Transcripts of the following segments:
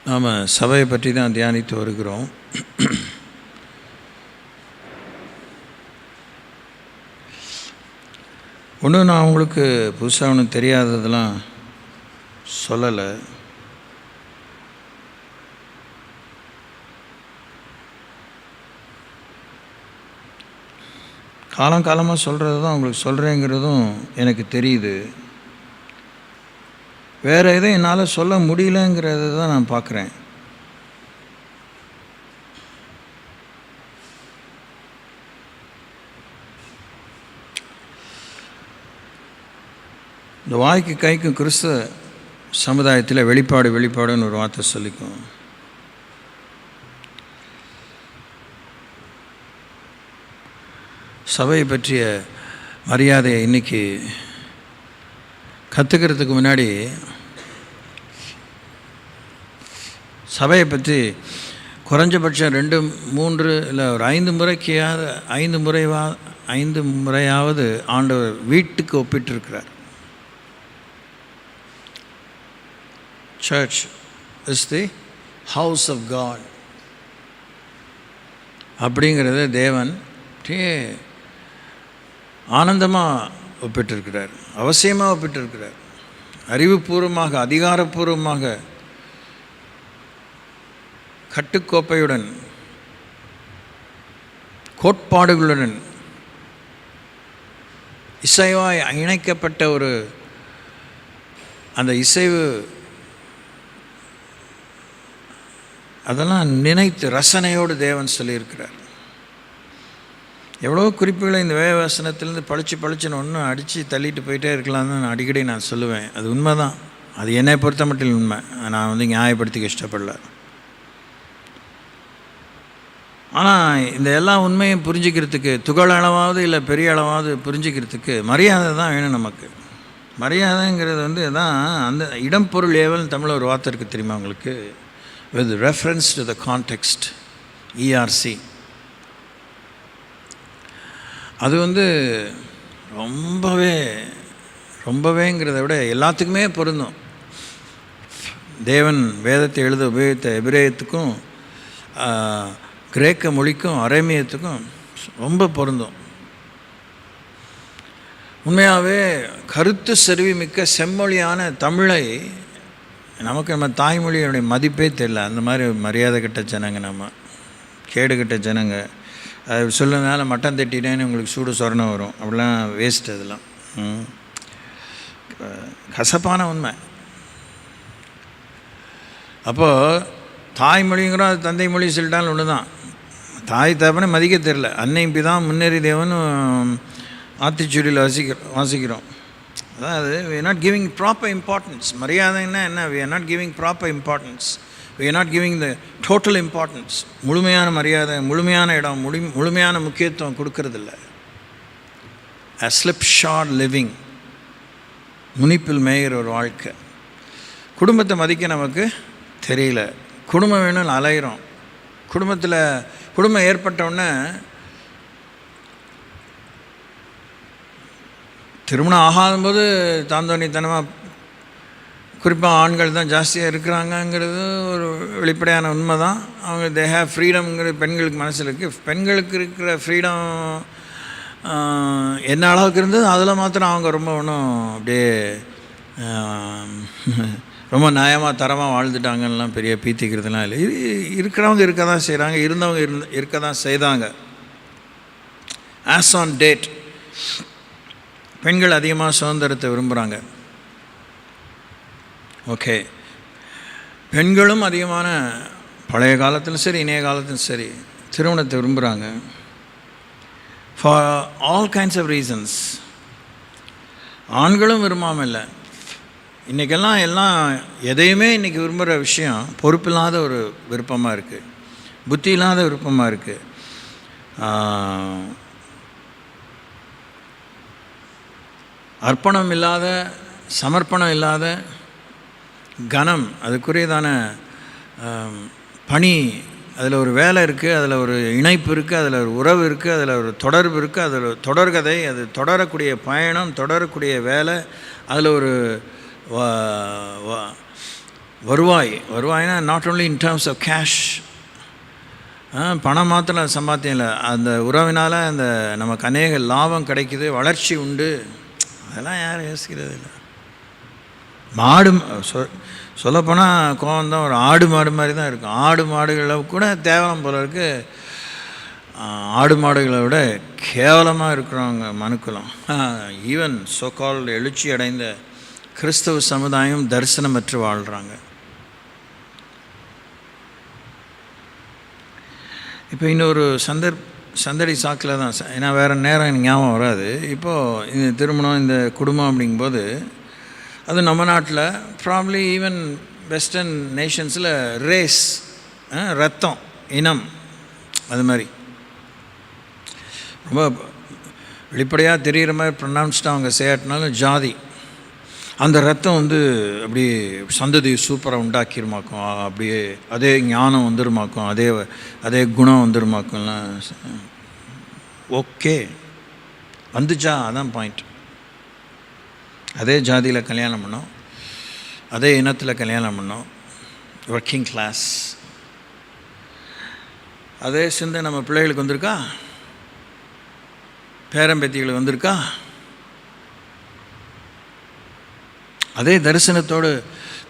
நாம் சபையை பற்றி தான் தியானித்து வருகிறோம். ஒன்றும் நான் உங்களுக்கு புதுசாக ஒன்றும் தெரியாததெல்லாம் சொல்லலை. காலங்காலமாக சொல்கிறது தான் உங்களுக்கு சொல்கிறேங்கிறதும் எனக்கு தெரியுது. வேறு எதுவும் என்னால் சொல்ல முடியலங்கிறத தான் நான் பார்க்குறேன். இந்த வாய்க்கு கைக்கும் கிறிஸ்தவ சமுதாயத்தில் வெளிப்பாடுன்னு ஒரு வார்த்தை சொல்லிக்கும். சபையை பற்றிய மரியாதையை இன்றைக்கி கற்றுக்கிறதுக்கு முன்னாடி சபையை பற்றி குறைஞ்சபட்சம் 2-3 இல்லை ஒரு 5 முறையாவது ஆண்டவர் வீட்டுக்கு ஒப்பிட்டிருக்கிறார். Church is the house of God அப்படிங்கிறத தேவன் ஆனந்தமாக ஒப்பிட்டிருக்கிறார், அவசியமாக ஒப்பிட்டிருக்கிறார். அறிவுபூர்வமாக, அதிகாரப்பூர்வமாக, கட்டுக்கோப்பையுடன், கோட்பாடுகளுடன் இசைவாய் இணைக்கப்பட்ட ஒரு அந்த இசைவு அதெல்லாம் நினைத்து ரசனையோடு தேவன் சொல்லியிருக்கிறார். எவ்வளோ குறிப்புகளை இந்த வேதவசனத்திலேருந்து பளிச்சுன்னு ஒன்றும் அடித்து தள்ளிட்டு போயிட்டே இருக்கலாம்னு நான் அடிக்கடி சொல்லுவேன். அது உண்மை தான். அது என்னை பொறுத்த மட்டும் உண்மை. நான் நியாயப்படுத்திக்க இஷ்டப்படல. ஆனால் இந்த எல்லா உண்மையும் புரிஞ்சிக்கிறதுக்கு, துகள் அளவாவது இல்லை பெரிய அளவாவது புரிஞ்சிக்கிறதுக்கு மரியாதை தான் வேணும் நமக்கு. மரியாதைங்கிறது தான் அந்த இடம் பொருள் ஏவல்னு தமிழில் ஒரு வார்த்தை இருக்குது தெரியுமா உங்களுக்கு? with reference to the context, ERC. அது ரொம்பவேங்கிறத விட எல்லாத்துக்குமே பொருந்தும். தேவன் வேதத்தை எழுத உபயோகித்த எபிரேயத்துக்கும் கிரேக்க மொழிக்கும் அரேமியத்துக்கும் ரொம்ப பொருந்தும். உண்மையாகவே கருத்து செறிவு மிக்க செம்மொழியான தமிழை நம்ம தாய்மொழியோடைய மதிப்பே தெரியல. அந்த மாதிரி மரியாதை கிட்ட ஜனங்க, நம்ம கேடுகிட்ட ஜனங்க. அது சொல்லுனால மட்டம் தட்டினேன்னு உங்களுக்கு சூடு சொரணம் வரும். அப்படிலாம் வேஸ்ட். அதெல்லாம் கசப்பான உண்மை. அப்போது தாய்மொழிங்கிறோம், அது தந்தை மொழி சொல்லிட்டாலும் ஒன்று தான். தாய் தகப்பனை மதிக்க தெரியல. அன்னை பிதான் முன்னேறி தேவன் ஆத்திச்சூடியில் வாசிக்கிறோம். அதாவது we are not giving proper importance. மரியாதைன்னா என்ன? we are not giving proper importance. we are not giving the total importance. முழுமையான மரியாதை, முழுமையான இடம், முழுமையான முக்கியத்துவம் கொடுக்கறதில்ல. a slipshod living, முனிப்பில் மேயிற ஒரு வாழ்க்கை. குடும்பத்தை மதிக்க நமக்கு தெரியல. குடும்பம் வேணும்னு அலைகிறோம். குடும்பம் ஏற்பட்டவுடனே திருமணம் ஆகாதபோது தாந்தோணித்தனமாக குறிப்பாக ஆண்கள் தான் ஜாஸ்தியாக இருக்கிறாங்கங்கிறது ஒரு வெளிப்படையான உண்மை தான். அவங்க தே ஹேவ் ஃப்ரீடம்ங்கிறது பெண்களுக்கு மனசில் இருக்குது. பெண்களுக்கு இருக்கிற ஃப்ரீடம் என்ன அளவுக்கு இருந்தது, அதில் மாத்திரம் அவங்க ரொம்ப ஒன்றும் அப்படியே ரொம்ப நியாயமாக தரமாக வாழ்ந்துட்டாங்கலாம் பெரிய பீத்திக்கிறதுலாம் இல்லை. இருக்கிறவங்க இருக்க தான் செய்கிறாங்க, இருந்தவங்க இருக்க தான் செய்தாங்க. ஆஸ் ஆன் டேட் பெண்கள் அதிகமாக சுதந்திரத்தை விரும்புகிறாங்க. ஓகே, பெண்களும் அதிகமான பழைய காலத்திலும் சரி இணைய காலத்திலும் சரி திருமணத்தை விரும்புகிறாங்க. For all kinds of reasons. ஆண்களும் விரும்பாமல் இல்லை. இன்றைக்கெல்லாம் எதையுமே இன்றைக்கி விரும்புகிற விஷயம் பொறுப்பில்லாத ஒரு விருப்பமாக இருக்குது, புத்தி இல்லாத விருப்பமாக இருக்குது. அர்ப்பணம் இல்லாத, சமர்ப்பணம் இல்லாத, கனம், அதுக்குரியதான பணி, அதில் ஒரு வேலை இருக்குது, அதில் ஒரு இணைப்பு இருக்குது, அதில் ஒரு உறவு இருக்குது, அதில் ஒரு தொடர்பு இருக்குது, அதில் ஒரு தொடர்கதை, அது தொடரக்கூடிய பயணம், தொடரக்கூடிய வேலை, அதில் ஒரு வருவாய்னா not only in terms of cash, பணம் மாத்திரம் சம்பாத்தியம் இல்லை, அந்த உறவினால் அந்த நமக்கு அநேக லாபம் கிடைக்குது, வளர்ச்சி உண்டு. அதெல்லாம் யாரும் யோசிக்கிறது இல்லை. மாடு சொல்லப்போனால் கோவம் தான், ஒரு ஆடு மாடு மாதிரி தான் இருக்கும். ஆடு மாடுகளை கூட தேவலம் போல இருக்கு, ஆடு மாடுகளை விட கேவலமாக இருக்கிறவங்க மனுக்குலம். ஈவன் சோகால் எழுச்சி அடைந்த கிறிஸ்தவ சமுதாயம் தரிசனமற்று வாழ்கிறாங்க. இப்போ இன்னொரு சந்தடி சாக்கில் தான், ஏன்னா வேறு நேரம் எனக்கு ஞாபகம் வராது. இப்போது இந்த திருமணம், இந்த குடும்பம் அப்படிங்கும்போது, அது நம்ம நாட்டில் ப்ராப்ளி ஈவன் வெஸ்டர்ன் நேஷன்ஸில் ரேஸ், ரத்தம், இனம், அது மாதிரி ரொம்ப வெளிப்படையாக தெரிகிற மாதிரி ப்ரொனவுன்ஸ்டாக அவங்க செய்யாட்டினாலும் ஜாதி, அந்த ரத்தம் வந்து அப்படியே சந்ததி சூப்பராக உண்டாக்கிருமாக்கும், அப்படியே அதே ஞானம் வந்துருமாக்கும், அதே குணம் வந்துருமாக்கும்லாம். ஓகே, வந்துச்சா, அதான் பாயிண்ட். அதே ஜாதியில் கல்யாணம் பண்ணோம், அதே இனத்தில் கல்யாணம் பண்ணோம், ஒர்க்கிங் கிளாஸ், அதே சிந்தை நம்ம பிள்ளைகளுக்கு வந்திருக்கா, பேரம்பேத்திகளுக்கு வந்திருக்கா, அதே தரிசனத்தோடு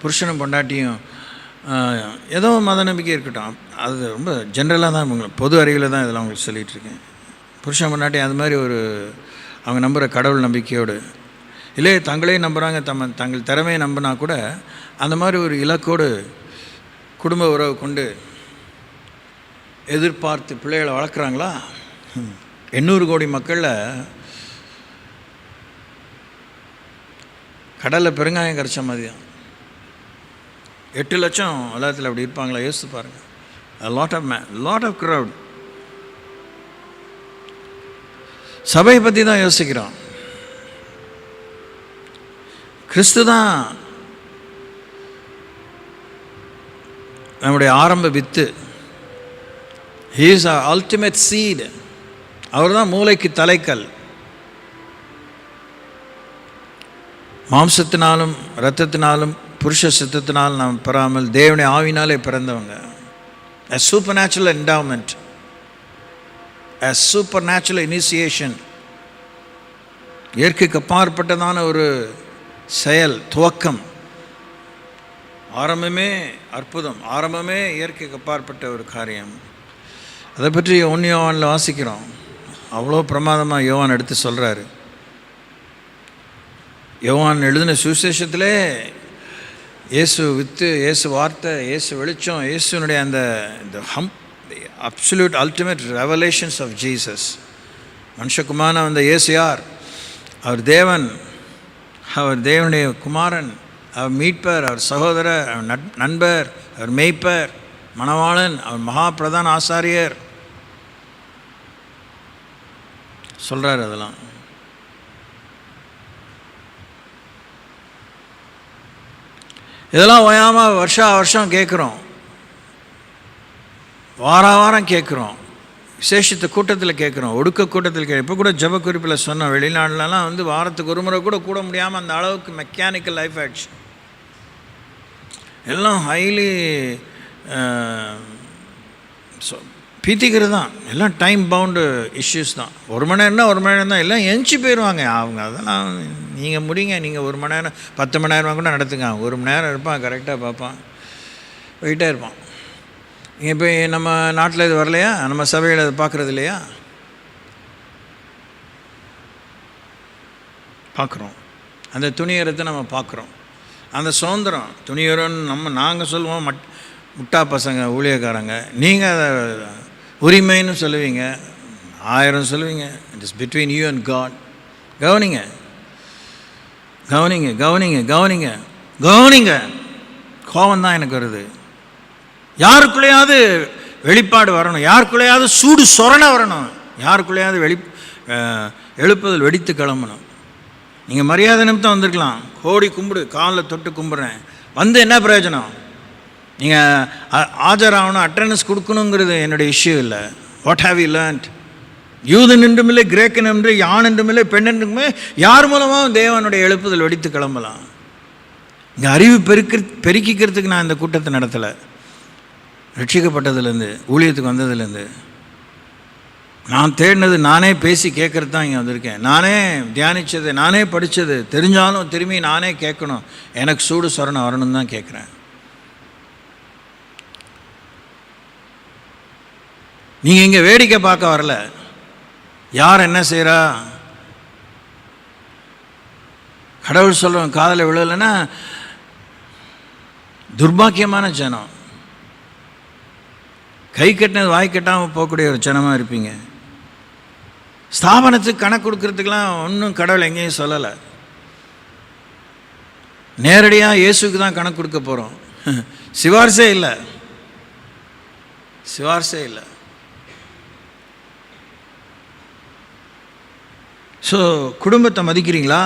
புருஷனும் பொண்டாட்டியும், ஏதோ மத நம்பிக்கை இருக்கட்டும், அது ரொம்ப ஜென்ரலாக தான், உங்களுக்கு பொது அறிவில் தான் இதெல்லாம் உங்களுக்கு சொல்லிகிட்ருக்கேன். புருஷன் பொண்டாட்டி அது மாதிரி ஒரு அவங்க நம்புகிற கடவுள் நம்பிக்கையோடு, இல்லை தங்களே நம்புகிறாங்க, தங்கள் திறமையை நம்பினா கூட அந்த மாதிரி ஒரு இலக்கோடு குடும்ப உறவு கொண்டு எதிர்பார்த்து பிள்ளைகளை வளர்க்குறாங்களா? 800 கோடி மக்களில் கடலில் பெருங்காயம் கரைச்ச மாதிரி தான். 8 லட்சம் உலகத்தில் அப்படி இருப்பாங்களா? யோசித்து பாருங்கள். Lot of crowd. சபையை பற்றி தான் யோசிக்கிறோம். கிறிஸ்து தான் நம்முடைய ஆரம்ப வித்து. ஹீ இஸ் அவர் அல்டிமேட் சீட். அவர் தான் மூளைக்கு தலைக்கல். மாம்சத்தினாலும் இரத்தத்தினாலும் புருஷ சித்தத்தினாலும் நாம் பெறாமல் தேவனுடைய ஆவினாலே பிறந்தவங்க. A supernatural endowment, a supernatural initiation. இயற்கைக்கு அப்பாற்பட்டதான ஒரு செயல், துவக்கம், ஆரம்பமே அற்புதம், ஆரம்பமே இயற்கைக்கு அப்பாற்பட்ட ஒரு காரியம். அதை பற்றி 1 யோவானில் வாசிக்கிறோம். அவ்வளோ பிரமாதமாக யோவான் எடுத்து சொல்கிறாரு. யோவான் எழுதின சுவிசேஷத்திலே இயேசு வித்து, இயேசு வார்த்தை, இயேசு வெளிச்சம், இயேசுனுடைய அந்த absolute ultimate revelations of Jesus. மனுஷகுமாரன் அந்த இயேசு யார்? அவர் தேவன், அவர் தேவனுடைய குமாரன், அவர் மீட்பர், அவர் சகோதரர், அவர் நண்பர், அவர் மேய்ப்பர், மணவாளன், அவர் மகா பிரதான ஆசாரியர் சொல்கிறார். அதெல்லாம் இதெல்லாம் ஓயாமல் வருஷம் கேட்குறோம், வாரம் கேட்குறோம், விசேஷத்து கூட்டத்தில் கேட்குறோம், ஒடுக்க கூட்டத்தில் கேட்குறோம். இப்போ கூட ஜப குறிப்பில் சொன்னோம், வெளிநாடுலலாம் வந்து வாரத்துக்கு ஒரு முறை கூட முடியாமல் அந்த அளவுக்கு மெக்கானிக்கல் லைஃப் ஆயிடுச்சு. எல்லாம் ஹைலி பீத்திக்கிறது தான், எல்லாம் டைம் பவுண்டு இஷ்யூஸ் தான். 1 மணி நேரம்னா 1 மணி நேரம் தான், எல்லாம் எஞ்சி போயிடுவாங்க அவங்க. அதெல்லாம் நீங்கள் முடிங்க, நீங்கள் 1 மணி நேரம் 10 மணி நேரமாக கூட நடத்துங்க. 1 மணி நேரம் இருப்பான், கரெக்டாக பார்ப்பான், போயிட்டே இருப்பான். இப்போ நம்ம நாட்டில் இது வரலையா? நம்ம சபையில் அது பார்க்குறது இல்லையா? பார்க்குறோம். அந்த துணியறத்தை நம்ம பார்க்குறோம். அந்த சுதந்திரம் துணியறன்னு நாங்கள் சொல்லுவோம், முட்டா பசங்க ஊழியக்காரங்க. நீங்கள் அதை உரிமைன்னு சொல்லுவீங்க, 1000 சொல்லுவீங்க. It is between you and God. கவனிங்க கவனிங்க கவனிங்க கவனிங்க கவனிங்க. கோபம் தான் எனக்கு வருது. யாருக்குள்ளேயாவது வெளிப்பாடு வரணும், யாருக்குள்ளேயாவது சூடு சொரண வரணும், யாருக்குள்ளேயாவது எழுப்புதல் வெடித்து கிளம்பணும். நீங்கள் மரியாதை நிமித்தம் வந்திருக்கலாம், கோடி கும்பிடு, காலில் தொட்டு கும்பிட்றேன், வந்து என்ன பிரயோஜனம்? நீங்கள் ஆஜராகணும், அட்டண்டன்ஸ் கொடுக்கணுங்கிறது என்னுடைய இஷ்யூ இல்லை. What have you learned? யூதன் என்றும் இல்லை, கிரேக்கன் என்று, யான் என்றும் இல்லை, பெண் என்றுமே, யார் மூலமாக தேவனுடைய எழுப்புதல் வெடித்து கிளம்பலாம்? இங்கே அறிவு பெருக்கிக்கிறதுக்கு நான் இந்த கூட்டத்தை நடத்தலை. ரட்சிக்கப்பட்டதுலேருந்து ஊழியத்துக்கு வந்ததுலேருந்து நான் தேடினது, நானே பேசி கேட்குறது தான் இங்கே வந்திருக்கேன். நானே தியானித்தது, நானே படித்தது தெரிஞ்சாலும் திரும்பி நானே கேட்கணும். எனக்கு சூடு சொரணம் வரணும்னு தான் கேட்குறேன். நீங்கள் இங்கே வேடிக்கை பார்க்க வரல. யார் என்ன செய்கிறா, கடவுள் சொல்கிறவங்க காதில் விழலைன்னா துர்பாக்கியமான ஜனம். கை கட்டினது வாய் கட்டாமல் போகக்கூடிய ஒரு ஜனமாக இருப்பீங்க. ஸ்தாபனத்துக்கு கணக்கு கொடுக்கறதுக்கெலாம் ஒன்றும் கடவுள் எங்கேயும் சொல்லலை. நேரடியாக இயேசுக்கு தான் கணக்கு கொடுக்க போகிறோம். சிபாரிசே இல்லை, சிபாரிசே இல்லை. ஸோ குடும்பத்தை மதிக்கிறீங்களா?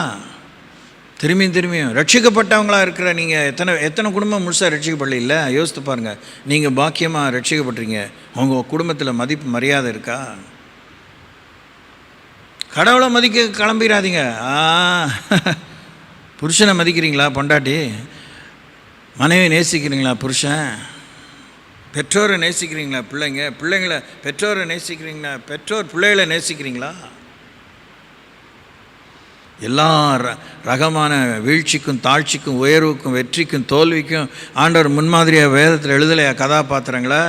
திரும்பியும் ரட்சிக்கப்பட்டவங்களாக இருக்கிற நீங்கள் எத்தனை குடும்பம் முழுசாக ரட்சிக்கப்படல? இல்லை, யோசித்து பாருங்கள். நீங்கள் பாக்கியமாக ரட்சிக்கப்பட்றீங்க. உங்கள் குடும்பத்தில் மதிப்பு மரியாதை இருக்கா? கடவுளை மதிக்க கிளம்பிடாதீங்க. புருஷனை மதிக்கிறீங்களா? பொண்டாட்டி மனைவி நேசிக்கிறீங்களா? புருஷன் பெற்றோரை நேசிக்கிறீங்களா? பிள்ளைங்களை பெற்றோரை நேசிக்கிறீங்களா? பெற்றோர் பிள்ளைகளை நேசிக்கிறீங்களா? எல்லா ரகமான வீழ்ச்சிக்கும் தாழ்ச்சிக்கும் உயர்வுக்கும் வெற்றிக்கும் தோல்விக்கும் ஆண்டவர் முன்மாதிரியாக வேதத்தில் எழுதலையா கதாபாத்திரங்களை?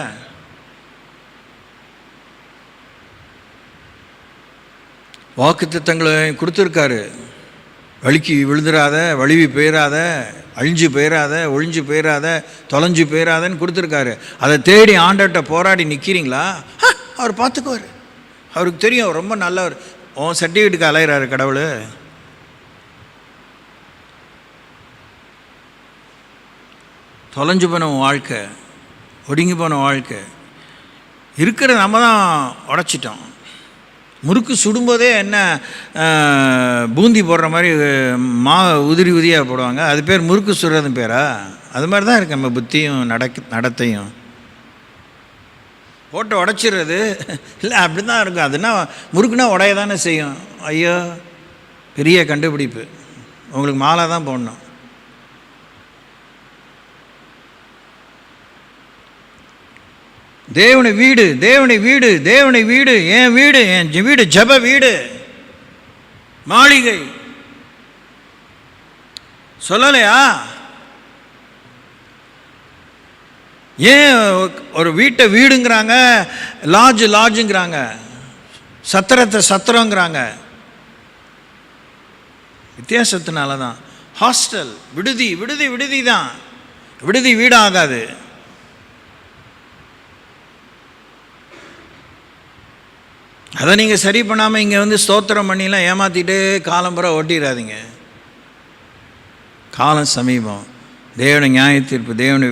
வாக்குத்தத்தங்களை கொடுத்துருக்காரு. வலிக்கு விழுந்துடாத, வலிவி போயிடாத, அழிஞ்சு போயிடாத, ஒழிஞ்சு போயிடாத, தொலைஞ்சு போயிடாதன்னு கொடுத்துருக்காரு. அதை தேடி ஆண்டவர்கிட்ட போராடி நிற்கிறீங்களா? அவர் பார்த்துக்குவார். அவருக்கு தெரியும் ரொம்ப நல்லவர். உன் சர்டிஃபிகேட்டுக்கு அலையிறாரு கடவுள். தொலைஞ்சு போன வாழ்க்கை, ஒடுங்கி போன வாழ்க்கை இருக்கிற நம்ம தான் உடச்சிட்டோம். முறுக்கு சுடும்போதே என்ன பூந்தி போடுற மாதிரி உதிரியாக போடுவாங்க. அது பேர் முறுக்கு சுடுறது பேரா? அது மாதிரி தான் இருக்கு நம்ம புத்தியும் நடத்தையும். போட்டு உடச்சிடுறது இல்லை, அப்படி தான் இருக்கும். அதுனா முறுக்குனா உடைய தானே செய்யும். ஐயோ, பெரிய கண்டுபிடிப்பு. உங்களுக்கு மாலை தான் போடணும். தேவனை வீடு, தேவனை வீடு, தேவனை வீடு, என் வீடு, என் வீடு ஜப வீடு, மாளிகை சொல்லலையா? ஏன் ஒரு வீட்டை வீடுங்கிறாங்க, லாட்ஜுங்கிறாங்க, சத்திரத்தை சத்திரங்கிறாங்க? வித்தியாசத்தினால தான். ஹாஸ்டல், விடுதி தான். விடுதி வீடாகாது. அதை நீங்கள் சரி பண்ணாமல் இங்கே வந்து ஸ்தோத்திரம் பண்ணிலாம் ஏமாற்றிட்டு காலம்புற ஓட்டிடாதீங்க. காலம் சமீபம். தேவனை நியாய தீர்ப்பு, தேவனை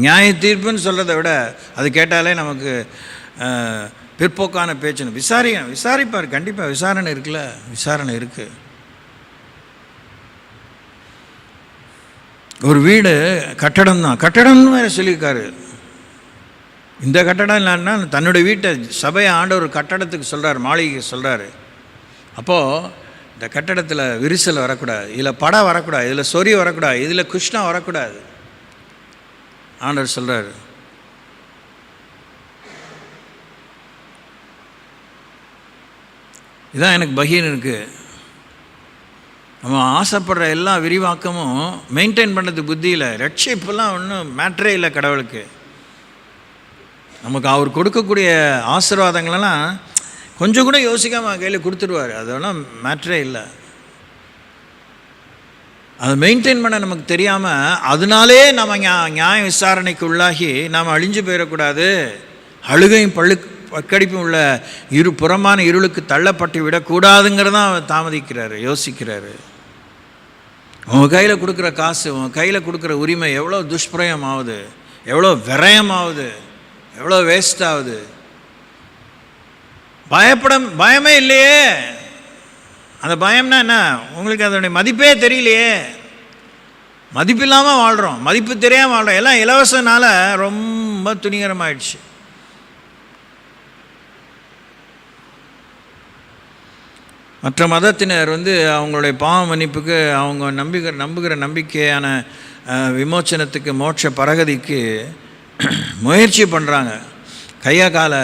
நியாய தீர்ப்புன்னு சொல்கிறத விட அது கேட்டாலே நமக்கு பிற்போக்கான பேச்சுன்னு விசாரிப்பார். கண்டிப்பாக விசாரணை இருக்குல்ல, விசாரணை இருக்குது. ஒரு வீடு கட்டடம் தான், கட்டடம்னு வேறு சொல்லியிருக்காரு. இந்த கட்டடம் இல்லைன்னா தன்னுடைய வீட்டை சபையை ஆண்டவர் கட்டடத்துக்கு சொல்கிறார், மாளிகைக்கு சொல்கிறாரு. அப்போது இந்த கட்டடத்தில் விரிசல் வரக்கூடாது, இதில் படம் வரக்கூடாது, இதில் சொறி வரக்கூடாது, இதில் கிருஷ்ணா வரக்கூடாது. ஆண்டவர் சொல்கிறார். இதான் எனக்கு பகீர் இருக்குது. நம்ம ஆசைப்படுற எல்லா விரிவாக்கமும் மெயின்டைன் பண்ணுறது புத்தியில். ரட்சிப்பெல்லாம் ஒன்றும் மேட்ரே இல்லை கடவுளுக்கு. நமக்கு அவர் கொடுக்கக்கூடிய ஆசீர்வாதங்களெல்லாம் கொஞ்சம் கூட யோசிக்காமல் கையில் கொடுத்துடுவார். அதெல்லாம் மேட்ரே இல்லை. அதை மெயின்டைன் பண்ண நமக்கு தெரியாமல் அதனாலே நம்ம நியாய விசாரணைக்கு உள்ளாகி நாம் அழிஞ்சு போயிடக்கூடாது, அழுகையும் பக்கடிப்பும் உள்ள புறமான இருளுக்கு தள்ளப்பட்டு விடக்கூடாதுங்கிறதான் அவர் தாமதிக்கிறாரு, யோசிக்கிறாரு. உங்கள் கையில் கொடுக்குற காசு, உங்கள் கையில் கொடுக்குற உரிமை எவ்வளோ துஷ்பிரயம் ஆகுது, எவ்வளோ விரயமாகுது, எவ்வளோ வேஸ்ட் ஆகுது. பயமே இல்லையே. அந்த பயம்னா என்ன? உங்களுக்கு அதனுடைய மதிப்பே தெரியலையே. மதிப்பு இல்லாமல் வாழ்கிறோம், மதிப்பு தெரியாமல் வாழ்கிறோம். எல்லாம் இலவசனால ரொம்ப துணிகரமாயிடுச்சு. மற்ற மதத்தினர் அவங்களுடைய பாவ மன்னிப்புக்கு அவங்க நம்புகிற நம்பிக்கையான விமோச்சனத்துக்கு மோட்ச பரகதிக்கு முயற்சி பண்ணுறாங்க. கையை காலை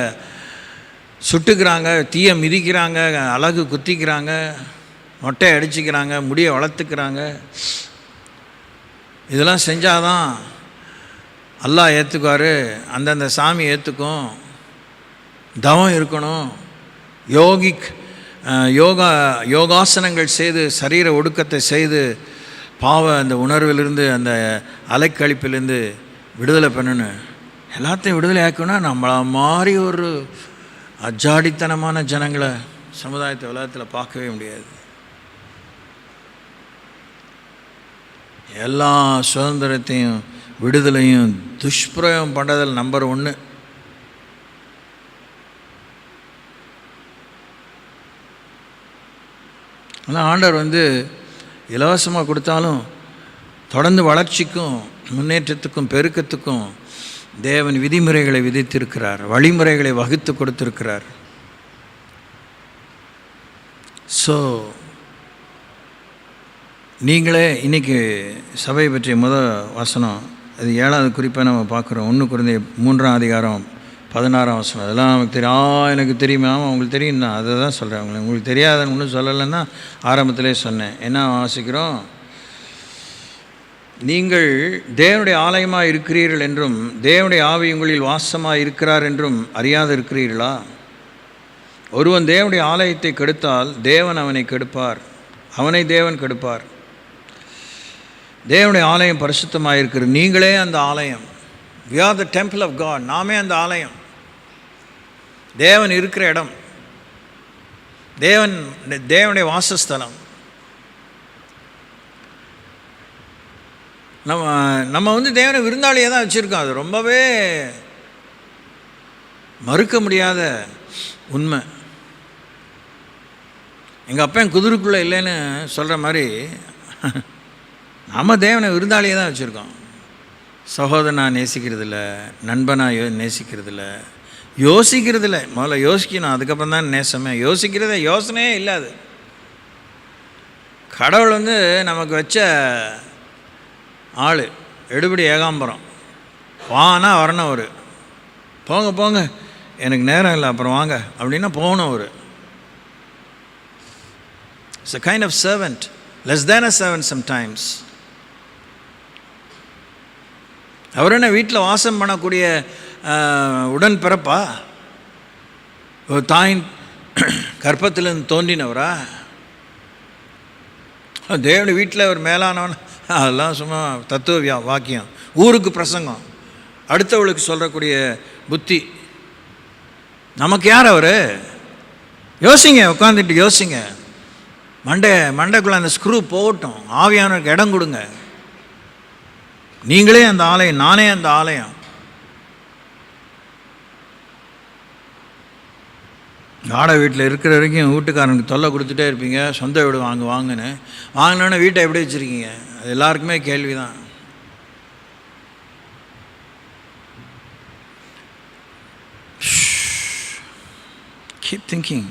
சுட்டுக்கிறாங்க, தீயை மிதிக்கிறாங்க, அழகு குத்திக்கிறாங்க, மொட்டையை அடிச்சுக்கிறாங்க, முடியை வளர்த்துக்கிறாங்க. இதெல்லாம் செஞ்சாதான் அல்லாஹ் ஏற்றுக்குவார், அந்தந்த சாமி ஏற்றுக்கும். தவம் இருக்கணும், யோகாசனங்கள் செய்து சரீர ஒடுக்கத்தை செய்து பாவ அந்த உணர்விலிருந்து அந்த அலைக்கழிப்பிலேருந்து விடுதலை பண்ணணும். எல்லாத்தையும் விடுதலை ஆக்கணும்னா நம்மளை மாதிரி ஒரு அஜாடித்தனமான ஜனங்களை சமுதாயத்தை உலகத்தில் பார்க்கவே முடியாது. எல்லா சுதந்திரத்தையும் விடுதலையும் துஷ்பிரயோகம் பண்ணுறதில் நம்பர் 1. ஆனால் ஆண்டவர் இலவசமாக கொடுத்தாலும் தொடர்ந்து வளர்ச்சிக்கும் முன்னேற்றத்துக்கும் பெருக்கத்துக்கும் தேவன் விதிமுறைகளை விதித்திருக்கிறார், வழிமுறைகளை வகுத்து கொடுத்திருக்கிறார். ஸோ நீங்களே இன்றைக்கி சபையை பற்றிய வசனம், அது 7வது குறிப்பாக நம்ம பார்க்குறோம். 1 Corinthians 3:16 அதெல்லாம் நமக்கு தெரியும். எனக்கு தெரியுமா? உங்களுக்கு தெரியும் தான், அதை தான் சொல்கிறேன். உங்களுக்கு தெரியாதுன்னு ஒன்றும் சொல்லலைன்னா ஆரம்பத்திலே சொன்னேன். என்ன வாசிக்கிறோம்? நீங்கள் தேவனுடைய ஆலயமாக இருக்கிறீர்கள் என்றும் தேவனுடைய ஆவி உங்களில் வாசமாக இருக்கிறார் என்றும் அறியாது இருக்கிறீர்களா? ஒருவன் தேவனுடைய ஆலயத்தை கெடுத்தால் தேவன் அவனை கெடுப்பார், அவனை தேவன் கெடுப்பார். தேவனுடைய ஆலயம் பரிசுத்தமாக இருக்கிறது, நீங்களே அந்த ஆலயம். We are the temple of God. நாமே அந்த ஆலயம், தேவன் இருக்கிற இடம், தேவனுடைய வாசஸ்தலம். நம்ம தேவனை விருந்தாளியை தான் வச்சுருக்கோம். அது ரொம்பவே மறுக்க முடியாத உண்மை. எங்கள் அப்பா என் குதிரைக்குள்ளே இல்லைன்னு சொல்கிற மாதிரி நம்ம தேவனை விருந்தாளியை தான் வச்சுருக்கோம். சகோதரனா நேசிக்கிறதில்ல, நண்பனா நேசிக்கிறதில்ல, யோசிக்கிறதில்ல. முதல்ல யோசிக்கணும், அதுக்கப்புறம் தான் நேசமே. யோசனையே இல்லாது. கடவுள் நமக்கு வச்ச ஆள் எடுபடி ஏகாம்பரம். வானா வரணும் அவர், போங்க எனக்கு நேரம் இல்லை அப்புறம் வாங்க அப்படின்னா போகணும் அவர். It's a kind of servant, less than a servant sometimes. அவர் என்ன வீட்டில் வாசம் பண்ணக்கூடிய உடன் பிறப்பா? ஒரு தாயின் கற்பத்திலிருந்து தோன்றினவரா? தேவனுடைய வீட்டில் ஒரு மேலானவன்? அதெல்லாம் சும்மா தத்துவ வாக்கியம், ஊருக்கு பிரசங்கம், அடுத்தவளுக்கு சொல்லக்கூடிய புத்தி. நமக்கு யார் அவர்? யோசிங்க, உட்காந்துட்டு யோசிங்க. மண்டைக்குள்ளே அந்த ஸ்க்ரூ போகட்டும், ஆவியானவருக்கு இடம் கொடுங்க. நீங்களே அந்த ஆலயம், நானே அந்த ஆலயம். வாடகை வீட்டில் இருக்கிற வரைக்கும் வீட்டுக்காரனுக்கு தொல்லை கொடுத்துட்டே இருப்பீங்க. சொந்த வீடு வாங்கினோன்னே வீட்டை எப்படி வச்சுருக்கீங்க? அது எல்லாருக்குமே கேள்வி தான். Keep thinking.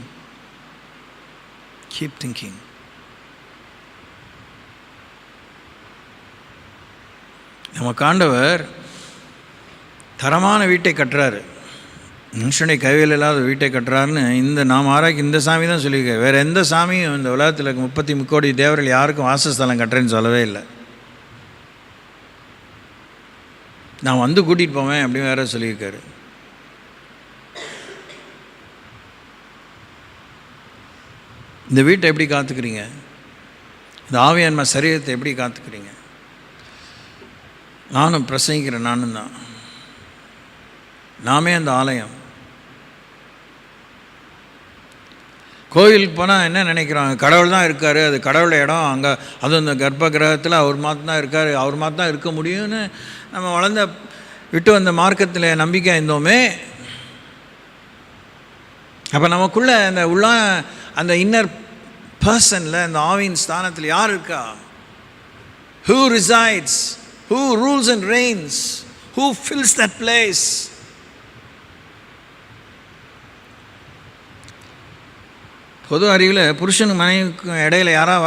நமக்கு ஆண்டவர் தரமான வீட்டை கட்டுறாரு, மனுஷனுடைய கையில் இல்லாத வீட்டை கட்டுறாருன்னு நாம் ஆராய்ச்சி இந்த சாமி தான் சொல்லியிருக்காரு. வேறு எந்த சாமியும் இந்த உலகத்தில் 33 கோடி தேவர்கள் யாருக்கும் வாசஸ்தலம் கட்டுறேன்னு சொல்லவே இல்லை. நான் கூட்டிகிட்டு போவேன் அப்படின்னு வேற சொல்லியிருக்காரு. இந்த வீட்டை எப்படி காத்துக்கிறீங்க? இந்த ஆவியான்மா சரீரத்தை எப்படி காத்துக்கிறீங்க? நானும் பிரசங்கிக்கிறேன், நானும் தான். நாமே அந்த ஆலயம். கோயிலுக்கு போனால் என்ன நினைக்கிறாங்க? கடவுள் தான் இருக்கார், அது கடவுளுடைய இடம், அங்கே அதுவும் இந்த கர்ப்ப கிரகத்தில் அவர் மாத்திரம் தான் இருக்கார், அவர் மாத்திரம் தான் இருக்க முடியும்னு நம்ம விட்டு வந்த மார்க்கத்தில் நம்பிக்கை இருந்தோமே. அப்போ நமக்குள்ள அந்த இன்னர் பர்சனில், அந்த ஆவியின் ஸ்தானத்தில் யார் இருக்கா? Who resides? Who rules and reigns? Who fills that place? பொது அறிவில் புருஷனுக்கு மனைவிக்கும் இடையில யாராவது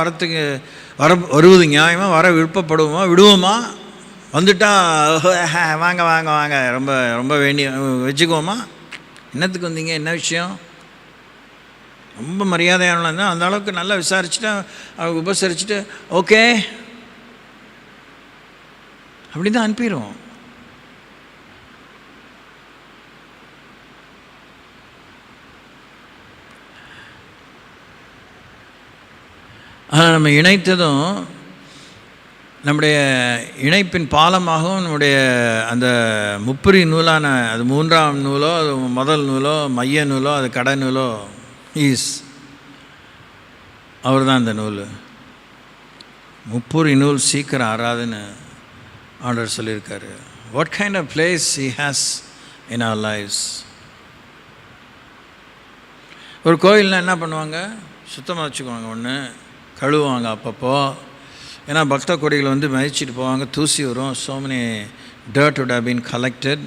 வருவது நியாயமாக? விடுவோமா? வந்துட்டா வாங்க வாங்க வாங்க ரொம்ப ரொம்ப வேண்டிய வச்சுக்குவோமா, என்னத்துக்கு வந்தீங்க, என்ன விஷயம், ரொம்ப மரியாதையானலாம் இருந்தால் அந்த அளவுக்கு நல்லா விசாரிச்சுட்டு அவங்க உபசரிச்சுட்டு ஓகே அப்படி தான் அனுப்பிடுவோம். ஆனால் நம்ம இணைத்ததும் நம்முடைய இணைப்பின் பாலமாகவும் நம்முடைய அந்த முப்புரி நூலான அது 3ஆம் நூலோ அது முதல் நூலோ மைய நூலோ அது கடை நூலோ அவர் தான் அந்த நூல். முப்புரி நூல் சீக்கிரம் ஆறாதுன்னு ஆண்டவர் சொல்லியிருக்காரு. What kind of place he has in our lifes. ஒரு கோயில்னால் என்ன பண்ணுவாங்க, சுத்தமாக வச்சுக்குவாங்க, ஒன்று கழுவுவாங்க அப்பப்போ, ஏன்னா பக்த கொடிகளை வந்து மதிச்சுட்டு போவாங்க, தூசி வரும், so many dirt would have been collected.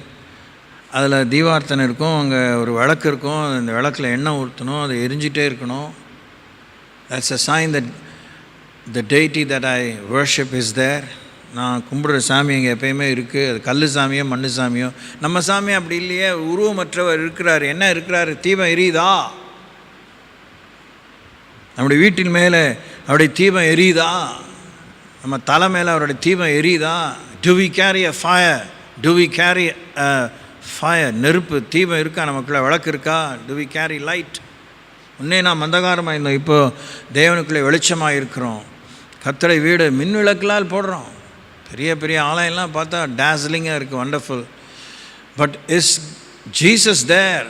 அதில் தீபார்த்தனை இருக்கும், அங்கே ஒரு விளக்கு இருக்கும், அந்த விளக்கில் எண்ணெய் ஊற்றணும், அதை எரிஞ்சிட்டே இருக்கணும். That's a sign that the deity that I worship is there. நான் கும்பிடுற சாமி அங்கே எப்பயுமே இருக்குது. அது கல் சாமியோ மண்ணு சாமியோ, நம்ம சாமி அப்படி இல்லையே, உருவமற்றவர் இருக்கிறார். என்ன இருக்கிறார், தீபம் எரியுதா, நம்முடைய வீட்டின் மேலே அவருடைய தீபம் எரியுதா, நம்ம தலை மேலே அவருடைய தீபம் எரியுதா. Do we carry a fire? Do we carry a fire? நெருப்பு தீபம் இருக்கா நமக்குள்ளே, விளக்கு இருக்கா? Do we carry light? முன்னே நாம் அந்தகாரமாக இருந்தோம், இப்போது தேவனுக்குள்ளே வெளிச்சமாக இருக்கிறோம். கர்த்தரை வீடு மின் விளக்குலால் போடுறோம். பெரிய பெரிய ஆலயம்லாம் பார்த்தா டேஸ்லிங்காக இருக்குது, wonderful. But is Jesus there?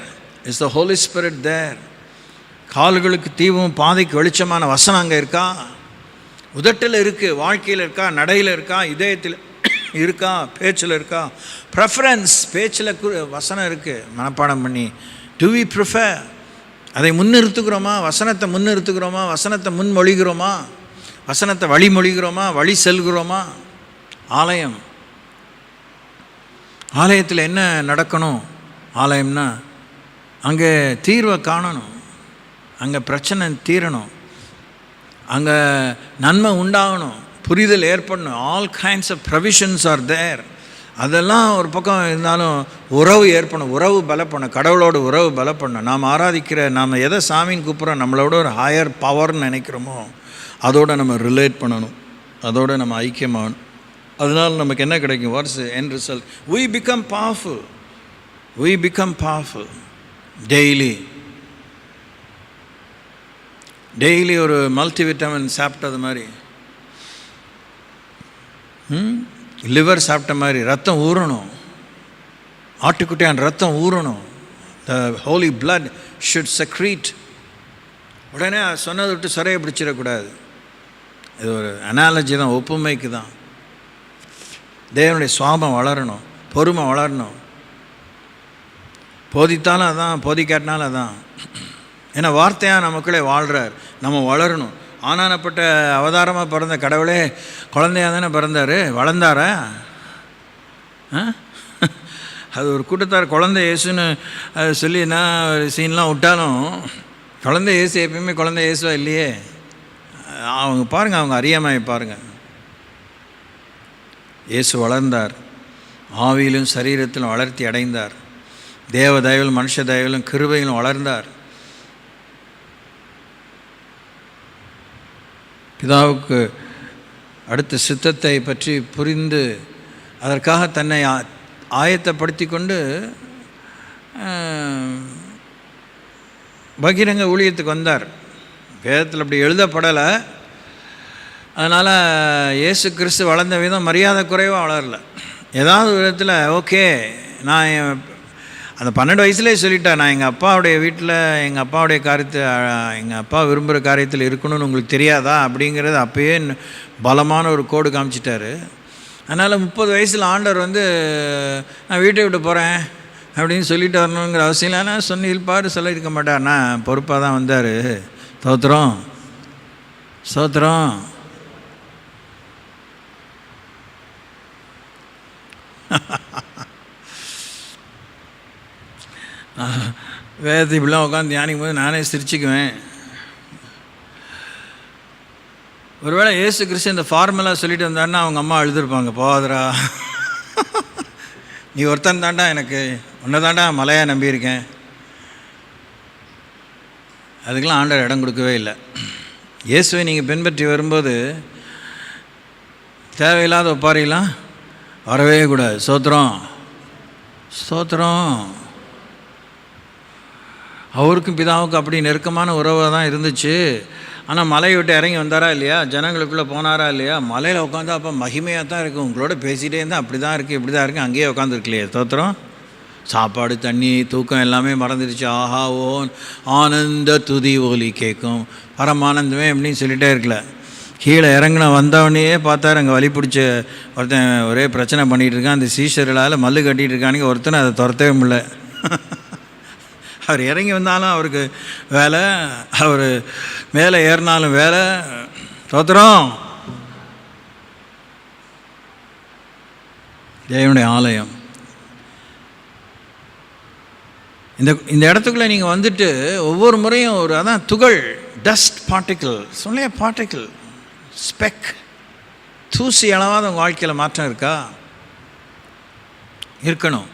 Is the holy spirit there? கால்களுக்கு தீபம் பாதைக்கு வெளிச்சமான வசனம் அங்கே இருக்கா? உதட்டில் இருக்குது, வாழ்க்கையில் இருக்கா, நடையில் இருக்கா, இதயத்தில் இருக்கா, பேச்சில் இருக்கா? ப்ரெஃபரன்ஸ், பேச்சில் வசனம் இருக்குது மனப்பாடம் பண்ணி. Do we prefer? அதை முன்னிறுத்துக்கிறோமா, வசனத்தை முன்னிறுத்துக்கிறோமா, வசனத்தை முன்மொழிகிறோமா, வசனத்தை வழிமொழிகிறோமா, வழி செல்கிறோமா? ஆலயம், ஆலயத்தில் என்ன நடக்கணும்? ஆலயம்னா அங்கே தீர்வை காணணும், அங்கே பிரச்சனை தீரணும், அங்கே நன்மை உண்டாகணும், புரிதல் ஏற்படணும். All kinds of provisions are there. அதெல்லாம் ஒரு பக்கம் இருந்தாலும் உறவு ஏற்படணும், உறவு பலப்படணும், கடவுளோட உறவு பலப்படணும். நாம் ஆராதிக்கிற, நாம் எதை சாமின்னு கூப்பிட்றோம், நம்மளோட ஒரு ஹையர் பவர்னு நினைக்கிறோமோ அதோடு நம்ம ரிலேட் பண்ணணும், அதோடு நம்ம ஐக்கியமாகணும். அதனால் நமக்கு என்ன கிடைக்கும்? What's end result? we become powerful, we become powerful daily. Daily ஒரு மல்டிவிட்டமின் சாப்பிட்டது மாதிரி, லிவர் சாப்பிட்ட மாதிரி ரத்தம் ஊறணும், ஆட்டுக்குட்டியான ரத்தம் ஊறணும். த ஹோலி பிளட் ஷுட் செக்ரீட். உடனே சொன்னதை விட்டு சிறையை பிடிச்சிடக்கூடாது. இது ஒரு அனாலஜி தான், ஒப்புமைக்கு தான். தேவனுடைய சுவாபம் வளரணும், பொறுமை வளரணும். போதித்தாலும் அதான், போதிக்காட்டினாலும் அதான். ஏன்னா வார்த்தையாக நமக்குள்ளே வாழ்கிறார், நம்ம வளரணும். ஆனானப்பட்ட அவதாரமாக பிறந்த கடவுளே குழந்தையாக தானே பிறந்தார், வளர்ந்தாரா? அது ஒரு கூட்டத்தார் குழந்தை இயேசுன்னு அது சொல்லி என்ன சீன்லாம் விட்டாலும், குழந்தை இயேசு எப்பயுமே குழந்தை இயேசுவா இல்லையே. அவங்க பாருங்கள், அவங்க அறியாமையை பாருங்கள். இயேசு வளர்ந்தார், ஆவியிலும் சரீரத்திலும் வளர்த்தி அடைந்தார், தேவ தயவிலும் மனுஷ தயவிலும் கிருபையிலும் வளர்ந்தார். பிதாவுக்கு அடுத்த சித்தத்தை பற்றி புரிந்து அதற்காக தன்னை ஆயத்தப்படுத்தி கொண்டு பகிரங்க ஊழியத்துக்கு வந்தார். வேதத்தில் அப்படி எழுதப்படலை. அதனால் இயேசு கிறிஸ்து வளர்ந்த விதம் மரியாதை குறைவாக வளரல. ஏதாவது விதத்தில் ஓகே, நான் அந்த 12 வயசுலேயே சொல்லிட்டேன், நான் எங்கள் அப்பாவுடைய வீட்டில் எங்கள் அப்பாவுடைய காரியத்தை, எங்கள் அப்பா விரும்புகிற காரியத்தில் இருக்கணும்னு உங்களுக்கு தெரியாதா அப்படிங்கிறது அப்போயே பலமான ஒரு கோடு காமிச்சிட்டாரு. அதனால் 30 வயசில் ஆண்டவர் வந்து நான் வீட்டை விட்டு போகிறேன் அப்படின்னு சொல்லிட்டு வரணுங்கிற அவசியம் இல்லை. ஆனால் சொன்னிருப்பார், சொல்லியிருக்க மாட்டார். நான் பொறுப்பாக தான் வந்தார். ஸ்தோத்திரம், ஸ்தோத்திரம். வேதத்தை இப்படிலாம் உட்காந்து தியானிக்கும் போது நானே சிரிச்சுக்குவேன். ஒருவேளை இயேசு கிறிஸ்து இந்த ஃபார்முலா சொல்லிட்டு வந்தாருன்னா அவங்க அம்மா எழுதிருப்பாங்க, போகாதரா நீ ஒருத்தன் தாண்டா, எனக்கு உன்னை தாண்டா மலையாக நம்பியிருக்கேன். அதுக்கெல்லாம் ஆண்டவர் இடம் கொடுக்கவே இல்லை. இயேசுவை நீங்கள் பின்பற்றி வரும்போது தேவையில்லாத ஒப்பாரிலாம் வரவே கூடாது. ஸ்தோத்திரம் ஸ்தோத்திரம். அவருக்கும் பிதாவுக்கும் அப்படி நெருக்கமான உறவாக தான் இருந்துச்சு. ஆனால் மலையை விட்டு இறங்கி வந்தாரா இல்லையா, ஜனங்களுக்குள்ளே போனாரா இல்லையா, மலையில் உட்காந்து அப்போ மகிமையாக தான் இருக்குது. உங்களோட பேசிகிட்டே இருந்தால் அப்படி தான் இருக்குது, இப்படி தான் இருக்குது, அங்கேயே உட்காந்துருக்கலையே. ஸ்தோத்திரம். சாப்பாடு தண்ணி தூக்கம் எல்லாமே மறந்துடுச்சு. ஆஹா ஓன் ஆனந்த துதி ஒலி கேட்கும், பரமானந்தமே அப்படின்னு சொல்லிகிட்டே இருக்கல. கீழே இறங்கின வந்தவனையே பார்த்தாரு, அங்கே வலி பிடிச்ச ஒருத்தன் ஒரே பிரச்சனை பண்ணிகிட்டு இருக்கான். அந்த சீஷர்களால் மல்லு கட்டிகிட்டு இருக்கானுங்க. ஒருத்தனை அதை துரத்தவே முடியல. அவர் இறங்கி வந்தாலும் அவருக்கு வேலை, அவர் மேலே ஏறினாலும் வேலை. ஸ்தோத்திரம். தேவனுடைய ஆலயம். இந்த இடத்துக்குள்ளே நீங்கள் வந்துட்டு ஒவ்வொரு முறையும் ஒரு அதான் துகள், டஸ்ட் பார்ட்டிக்கிள், சொல்லையா பார்ட்டிக்கிள், ஸ்பெக், தூசி அளவாத உங்கள் வாழ்க்கையில் மாற்றம் இருக்கா? இருக்கணும்.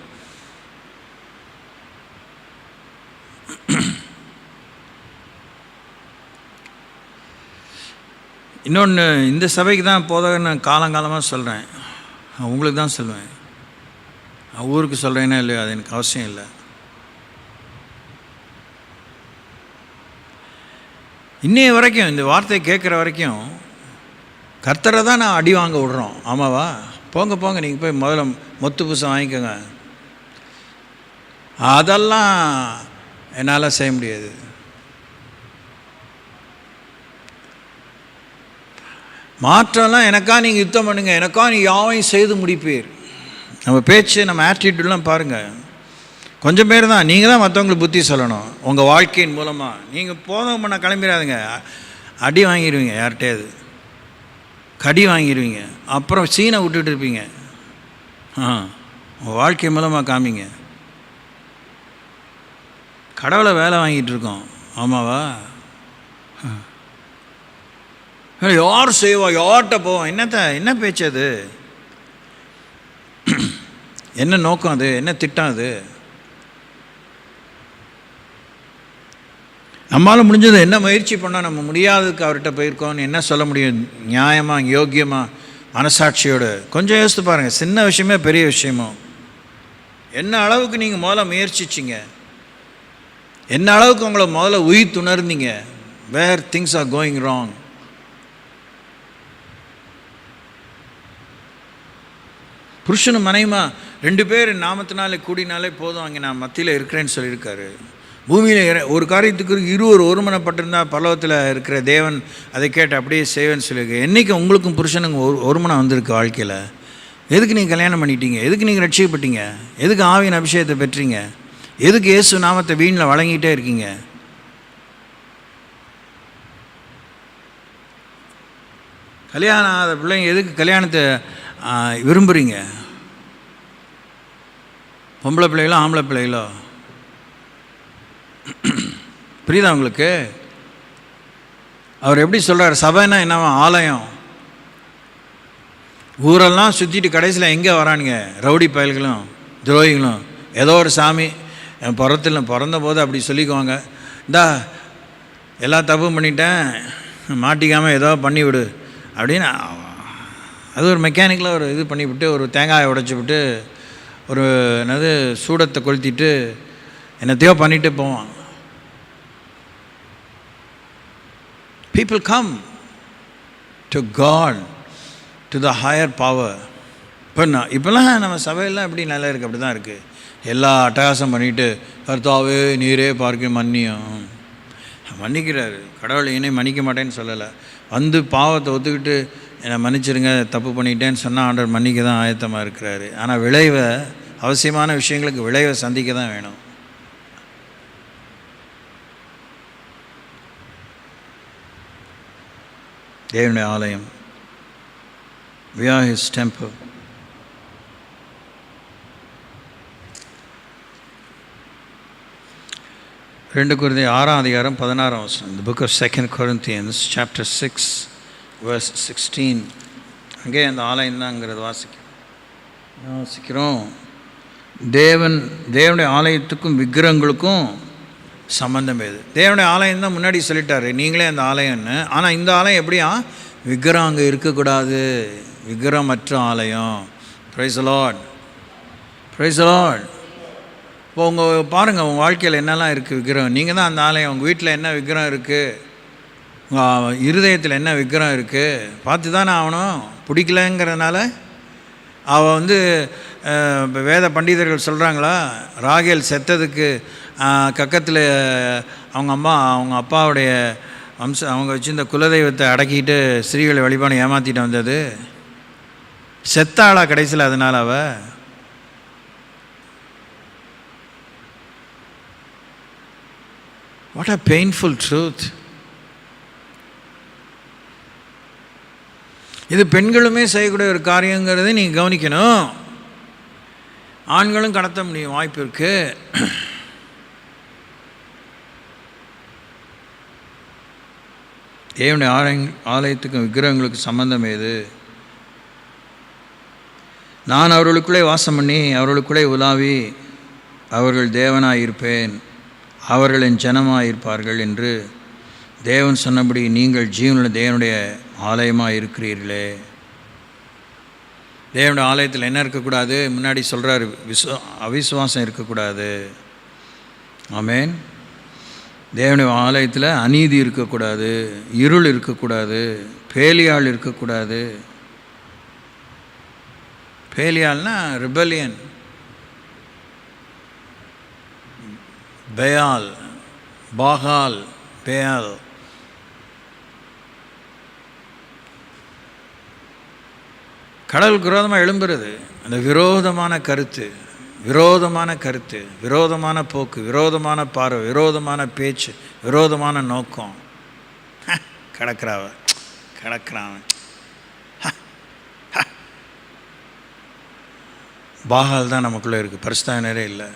இன்னொன்று, இந்த சபைக்கு தான் போதகன்னு காலங்காலமாக சொல்கிறேன், உங்களுக்கு தான் சொல்லுவேன். ஊருக்கு சொல்கிறேன்னா இல்லையோ, அது எனக்கு அவசியம் இல்லை. இன்னைய வரைக்கும் இந்த வார்த்தையை கேட்குற வரைக்கும் கர்த்தரை தான் நான் அடி வாங்க விடுறோம். ஆமாவா? போங்க போங்க, நீங்கள் போய் முதல்ல மொத்து புதுசம் வாங்கிக்கோங்க. அதெல்லாம் என்னால் செய்ய முடியாது. மாற்றம்லாம் எனக்கா நீங்கள் யுத்தம் பண்ணுங்கள், எனக்கா நீ யாவையும் செய்து முடிப்பீர். நம்ம பேச்சு, நம்ம ஆட்டிடியூட்லாம் பாருங்கள். கொஞ்சம் பேர் தான். நீங்கள் தான் மற்றவங்களுக்கு புத்தி சொல்லணும். உங்கள் வாழ்க்கையின் மூலமாக நீங்கள் போதும் பண்ண கிளம்பிடாதுங்க. அடி வாங்கிடுவீங்க, யார்கிட்டையாவது கடி வாங்கிடுவீங்க, அப்புறம் சீனை விட்டுட்டு இருப்பீங்க. உங்கள் வாழ்க்கை மூலமாக காமிங்க. கடவுளை வேலை வாங்கிட்டு இருக்கோம். ஆமாவா? யார் செய்வா, யார்கிட்ட போவோம், என்ன பேச்சு அது, என்ன நோக்கம் அது, என்ன திட்டம் அது? நம்மளால் முடிஞ்சது என்ன முயற்சி பண்ணால் நம்ம முடியாததுக்கு அவர்கிட்ட போயிருக்கோம்னு என்ன சொல்ல முடியும்? நியாயமாக, யோக்கியமாக, மனசாட்சியோடு கொஞ்சம் யோசித்து பாருங்கள். சின்ன விஷயமே பெரிய விஷயமோ, என்ன அளவுக்கு நீங்கள் முதல்ல முயற்சிச்சிங்க, என்ன அளவுக்கு உங்களை முதல்ல உயிர் துணர்ந்தீங்க. வேர் திங்ஸ் ஆர் கோயிங் ராங். புருஷனும் மனைவிமா 2 பேர் நாமத்தினாலே கூடினாலே போதும், அங்கே நான் மத்தியில் இருக்கிறேன்னு சொல்லியிருக்காரு. பூமியில் ஒரு காரியத்துக்கு 20 ஒருமனப்பட்டிருந்தால் பரலோகத்தில் இருக்கிற தேவன் அதை கேட்டு அப்படியே செய்வேன்னு சொல்லியிருக்கு. என்றைக்கு உங்களுக்கும் புருஷனுக்கு ஒருமனம் வந்திருக்கு வாழ்க்கையில்? எதுக்கு நீங்கள் கல்யாணம் பண்ணிட்டீங்க? எதுக்கு நீங்கள் ரட்சிக்கப்பட்டீங்க? எதுக்கு ஆவியின் அபிஷேகத்தை பெற்றீங்க? எதுக்கு இயேசு நாமத்தை வீணில் வழங்கிட்டே இருக்கீங்க? கல்யாணம் ஆகாத பிள்ளைங்க எதுக்கு கல்யாணத்தை விரும்புகிறீங்க? பொம்பளை பிள்ளைகளோ ஆம்பளை பிள்ளைகளோ? புரியுதா உங்களுக்கு? அவர் எப்படி சொல்கிறார்? சபைன்னா என்னவா? ஆலயம். ஊரெல்லாம் சுற்றிட்டு கடைசியில் எங்கே வரானுங்க? ரவுடி பயல்களும் துரோகிகளும். ஏதோ ஒரு சாமி என் பிறந்த போது அப்படி சொல்லிக்குவாங்க, இந்தா எல்லா தப்பும் பண்ணிட்டேன், மாட்டிக்காமல் ஏதோ பண்ணிவிடு அப்படின்னு. அது ஒரு மெக்கானிக்கில் ஒரு இது பண்ணிவிட்டு, ஒரு தேங்காயை உடைச்சி விட்டு, ஒரு என்னது சூடத்தை கொளுத்திட்டு என்னத்தையோ பண்ணிட்டு போவான். People come to God, to the higher power. இப்போல்லாம் நம்ம சபையெல்லாம் எப்படி நல்லா இருக்குது? அப்படி தான் இருக்குது. எல்லா அட்டகாசம் பண்ணிவிட்டு, கர்த்தாவே நீரே பார்க்க மன்னியும். மன்னிக்கிறாரு கடவுள். என்னை மன்னிக்க மாட்டேன்னு சொல்லலை. வந்து பாவத்தை ஒத்துக்கிட்டு என்னை மன்னிச்சிருங்க, தப்பு பண்ணிட்டேன்னு சொன்னால் ஆண்டவர் மன்னிக்க தான் ஆயத்தமாக இருக்கிறாரு. ஆனால் விளைவை, அவசியமான விஷயங்களுக்கு விளைவை சந்திக்க தான் வேணும். தேவனுடைய ஆலயம். We are His temple. ரெண்டு கொரிந்தியர் 6:16. The book of 2 Corinthians chapter 6 verse 16. அங்கே அந்த ஆலயம் தான்ங்கிறது வாசிக்கிறோம். தேவனுடைய ஆலயத்துக்கும் விக்கிரகங்களுக்கும் சம்பந்தம் எது? தேவனுடைய ஆலயம் தான் முன்னாடி சொல்லிட்டாரு, நீங்களே அந்த ஆலயம்னு. ஆனால் இந்த ஆலயம் எப்படியா? விக்கிரகம் அங்கே இருக்கக்கூடாது, விக்கிரகமற்ற ஆலயம். Praise the Lord, praise the Lord. இப்போ உங்கள் பாருங்கள், உங்கள் வாழ்க்கையில் என்னெல்லாம் இருக்குது விக்கிரகம். நீங்கள் தான் அந்த ஆலயம். உங்கள் வீட்டில் என்ன விக்கிரகம் இருக்குது, உங்கள் இருதயத்தில் என்ன விக்கிரகம் இருக்குது பார்த்து தானே ஆகணும். பிடிக்கலங்கிறதுனால அவள் வேத பண்டிதர்கள் சொல்கிறாங்களா, ராகேல் செத்ததுக்கு கக்கத்தில் அவங்க அப்பாவுடைய அவங்க வச்சுருந்த குலதெய்வத்தை அடக்கிட்டு ஸ்ரீகளை வழிபாடு ஏமாற்றிட்டு வந்தது. செத்தாளா கடைசியில்? அதனால் வாட் அ பெயின்ஃபுல் ட்ரூத். இது பெண்களுமே செய்யக்கூடிய ஒரு காரியங்கிறதை நீங்கள் கவனிக்கணும். ஆண்களும் கடத்த முடியும், வாய்ப்பு இருக்குது. தேவனுடைய ஆலயத்துக்கும் விக்கிரகங்களுக்கு சம்பந்தம் ஏது? நான் அவர்களுக்குள்ளே வாசம் பண்ணி அவர்களுக்குள்ளே உலாவி அவர்கள் தேவனாயிருப்பேன், அவர்கள் என் ஜனமாயிருப்பார்கள் என்று தேவன் சொன்னபடி நீங்கள் ஜீவனுள்ள தேவனுடைய ஆலயமாக இருக்கிறீர்களே. தேவனுடைய ஆலயத்தில் என்ன இருக்கக்கூடாது? முன்னாடி சொல்கிறார், அவிசுவாசம் இருக்கக்கூடாது. ஆமேன். தேவனுடைய ஆலயத்தில் அநீதி இருக்கக்கூடாது, இருள் இருக்கக்கூடாது, பேலியாள் இருக்கக்கூடாது. பேலியாள்னா ரிபலியன், பெயால், பாகால், பேயால். கடவுளுக்கு விரோதமாக எழும்புறது, அந்த விரோதமான கருத்து, விரோதமான போக்கு, விரோதமான பார்வை, விரோதமான பேச்சு, விரோதமான நோக்கம். கிடக்கிறான். பாகால் தான் நமக்குள்ளே இருக்குது, பரிசுத்தாவினரே இல்லை.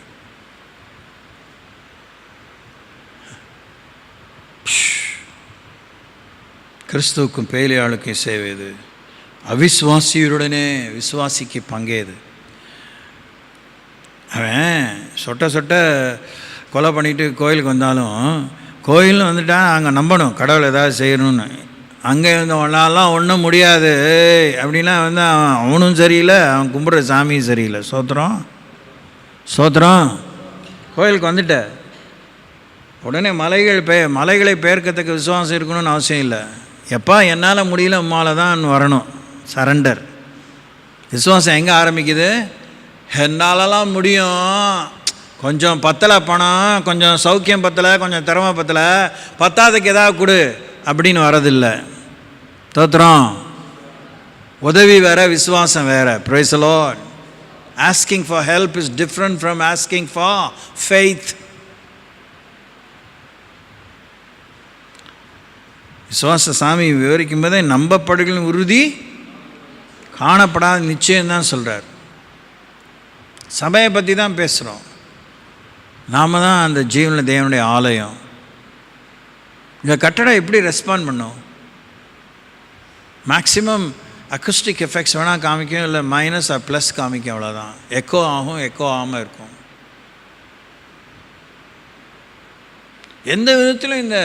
கிறிஸ்துவுக்கும் பேலியாளுக்கும் சேவைது. அவிசுவாசியருடனே விசுவாசிக்கு பங்கேது. அவன் சொட்ட கொலை பண்ணிவிட்டு கோயிலுக்கு வந்தாலும், கோயில்னு வந்துட்டான் அங்கே நம்பணும் கடவுள் ஏதாவது செய்யணும்னு. அங்கே ஒன்றாலாம் ஒன்றும் முடியாது அப்படின்னா அவனும் சரியில்லை, அவன் கும்பிட்ற சாமியும் சரியில்லை. சோத்திரம். கோயிலுக்கு வந்துட்ட உடனே மலைகளை பெயர்க்கத்தக்க விசுவாசம் இருக்கணும்னு அவசியம் இல்லை. எப்பா என்னால் முடியல, உம்மால தான் வரணும். சரண்டர். விசுவாசம் எங்கே ஆரம்பிக்குது? என்னாலலாம் முடியும், கொஞ்சம் பத்தலை பணம், கொஞ்சம் சௌக்கியம் பத்தலை, கொஞ்சம் திறமை பத்தலை, பத்தாவதுக்கு ஏதாவது கொடு அப்படின்னு வரதில்லை. தோத்திரம். உதவி வேற, விசுவாசம் வேற. Praise the Lord. Asking for help is different from asking for faith. விசுவாச சாமி விவரிக்கும் போதே நம்பப்படுகளின் உறுதி காணப்படாத நிச்சயம்தான் சொல்கிறார். சபையை பற்றி தான் பேசுகிறோம். நாம் தான் அந்த ஜீவனில் தேவனுடைய ஆலயம். இந்த கட்டடம் எப்படி ரெஸ்பாண்ட் பண்ணும்? மேக்ஸிமம் அக்குஸ்டிக் எஃபெக்ட்ஸ் வேணால் காமிக்கும், இல்லை மைனஸ் ப்ளஸ் காமிக்கும், அவ்வளோதான். எக்கோ ஆகாமல் இருக்கும். எந்த விதத்திலும் இந்த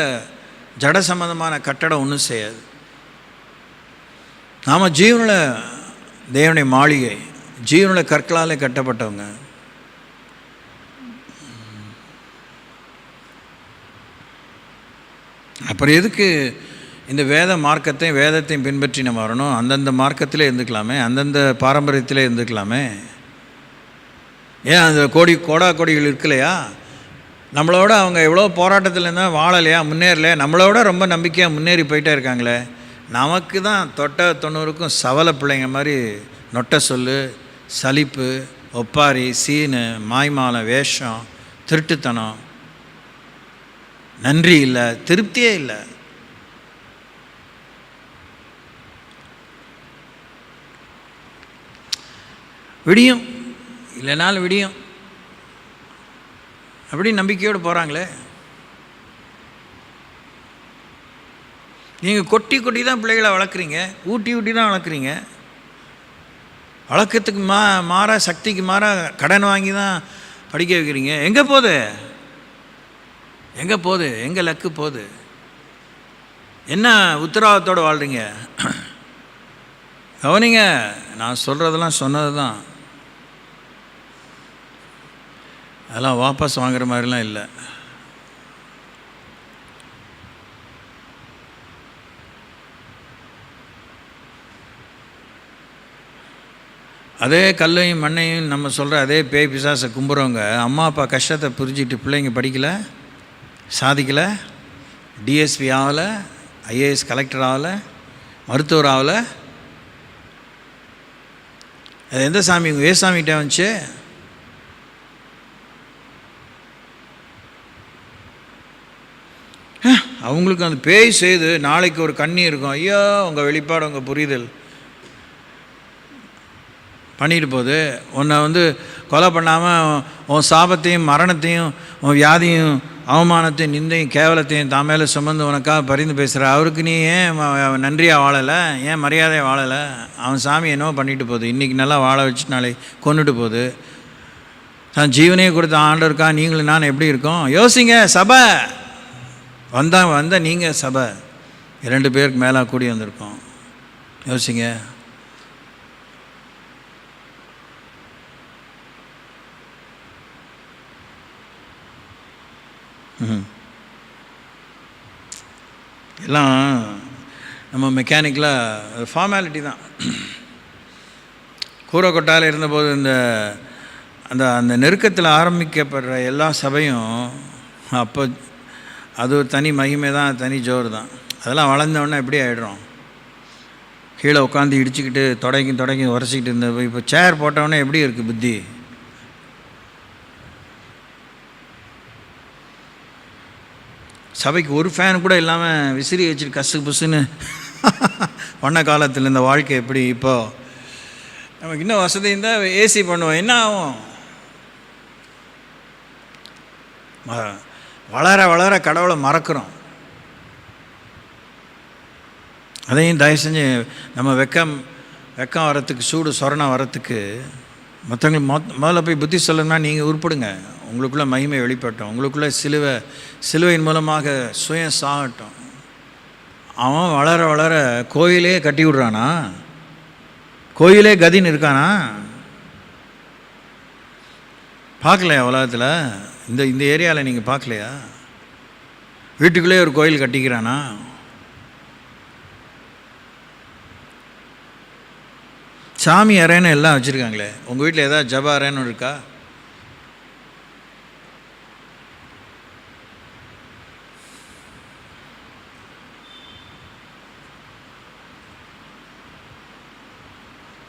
ஜட சம்பந்தமான கட்டடம் ஒன்றும் செய்யாது. நாம் ஜீவனில் தேவனுடைய மாளிகை, ஜீவனில் கற்களாலே கட்டப்பட்டவங்க. அப்புறம் எதுக்கு இந்த வேதத்தையும் பின்பற்றி நம்ம வரணும்? அந்தந்த மார்க்கத்திலே இருந்துக்கலாமே, அந்தந்த பாரம்பரியத்திலே இருந்துக்கலாமே. ஏன் அந்த கோடாக்கோடிகள் இருக்குல்லையா? நம்மளோட அவங்க எவ்வளோ போராட்டத்தில் இருந்தால் வாழலையா, முன்னேறலையா? நம்மளோட ரொம்ப நம்பிக்கையாக முன்னேறி போயிட்டே இருக்காங்களே. நமக்கு தான் 90க்கும் சவலை பிள்ளைங்க மாதிரி நொட்டை சொல்லு, சலிப்பு, ஒப்பாரி, சீனு, மாய்மாலம், வேஷம், திருட்டுத்தனம், நன்றி இல்லை, திருப்தியே இல்லை. விடியும் இல்லைனாலும் விடியும் அப்படி நம்பிக்கையோடு போகிறாங்களே. நீங்கள் கொட்டி தான் பிள்ளைகளை வளர்க்குறீங்க, ஊட்டி தான் வளர்க்குறீங்க. வழக்கத்துக்கு மாற சக்திக்கு மாற கடன் வாங்கி தான் படிக்க வைக்கிறீங்க. எங்கே போகுது? எங்கே லக்கு போகுது? என்ன உத்தரவாதத்தோடு வாழ்கிறீங்க? கவனிங்க, நான் சொல்கிறதெல்லாம் சொன்னது தான், அதெல்லாம் வாபஸ் வாங்குற மாதிரிலாம் இல்லை. அதே கல்லையும் மண்ணையும் நம்ம சொல்கிற அதே பேய் பிசாசை கும்புறவங்க அம்மா அப்பா கஷ்டத்தை புரிஞ்சிட்டு பிள்ளைங்க படிக்கலை, சாதிக்கலை, டிஎஸ்பி ஆகலை, ஐஏஎஸ் கலெக்டர் ஆகலை, மருத்துவர் ஆகலை. அது எந்த சாமி? உங்கள் சாமிகிட்ட வந்துச்சு. அவங்களுக்கு அந்த பேய் செய்து நாளைக்கு ஒரு கண்ணி இருக்கும். ஐயோ, உங்கள் வெளிப்பாடு, உங்கள் புரிதல் பண்ணிட்டு போகுது. உன்னை கொலை பண்ணாமல் உன் சாபத்தையும் மரணத்தையும் உன் வியாதியும் அவமானத்தையும் நிந்தையும் கேவலத்தையும் தான் மேலே சுமந்து உனக்காக பரிந்து பேசுகிற அவருக்கு நீ ஏன் நன்றியாக வாழலை? ஏன் மரியாதையாக வாழலை? அவன் சாமி என்னவோ பண்ணிட்டு போகுது. இன்றைக்கி நல்லா வாழ வச்சு நாளை கொண்டுட்டு போகுது. தான் ஜீவனையே கொடுத்த ஆண்டவருக்கா நீங்களும் நான் எப்படி இருக்கோம்? யோசிங்க. சபை வந்த நீங்கள் சபை 2 பேருக்கு மேலே கூடி வந்திருக்கோம். யோசிங்க. எல்லாம் நம்ம மெக்கானிக்கலாக ஃபார்மாலிட்டி தான். கூரைக்கொட்டால் இருந்தபோது அந்த நெருக்கத்தில் ஆரம்பிக்கப்படுற எல்லா சபையும் அப்போ அது ஒரு தனி மகிமை தான், தனி ஜோர் தான். அதெல்லாம் வளர்ந்தோடனே எப்படி ஆகிடுறோம்? கீழே உட்காந்து இடிச்சுக்கிட்டு தொடங்கி உரசிக்கிட்டு இருந்த இப்போ சேர் போட்டவுடனே எப்படி இருக்குது புத்தி? சபைக்கு ஒரு ஃபேன் கூட இல்லாமல் விசிறி வச்சுட்டு கசு புசுன்னு பண்ண காலத்தில் இந்த வாழ்க்கை எப்படி? இப்போது நமக்கு இன்னும் வசதி இருந்தால் ஏசி பண்ணுவோம். என்ன ஆகும்? வளர கடவுளை மறக்கிறோம். அதையும் தயவு செஞ்சு நம்ம வெக்கம் வரத்துக்கு, சூடு சொரணம் வரத்துக்கு மற்றவங்களுக்கு முதல்ல போய் புத்தி சொல்லணும்னா நீங்கள் உருப்படுங்க. உங்களுக்குள்ளே மகிமை வெளிப்பட்டோம். உங்களுக்குள்ளே சிலுவையின் மூலமாக சுயம் சாகட்டும். அவன் வளர கோயிலே கட்டி விடுறானா? கோயிலே கதின்னு இருக்கானா? பார்க்கலையா உலகத்தில்? இந்த ஏரியாவில் நீங்கள் பார்க்கலையா? வீட்டுக்குள்ளே ஒரு கோயில் கட்டிக்கிறானா? சாமி அறைன்னு எல்லாம் வச்சுருக்காங்களே. உங்கள் வீட்டில் ஏதாவது ஜப அறைன்னு இருக்கா?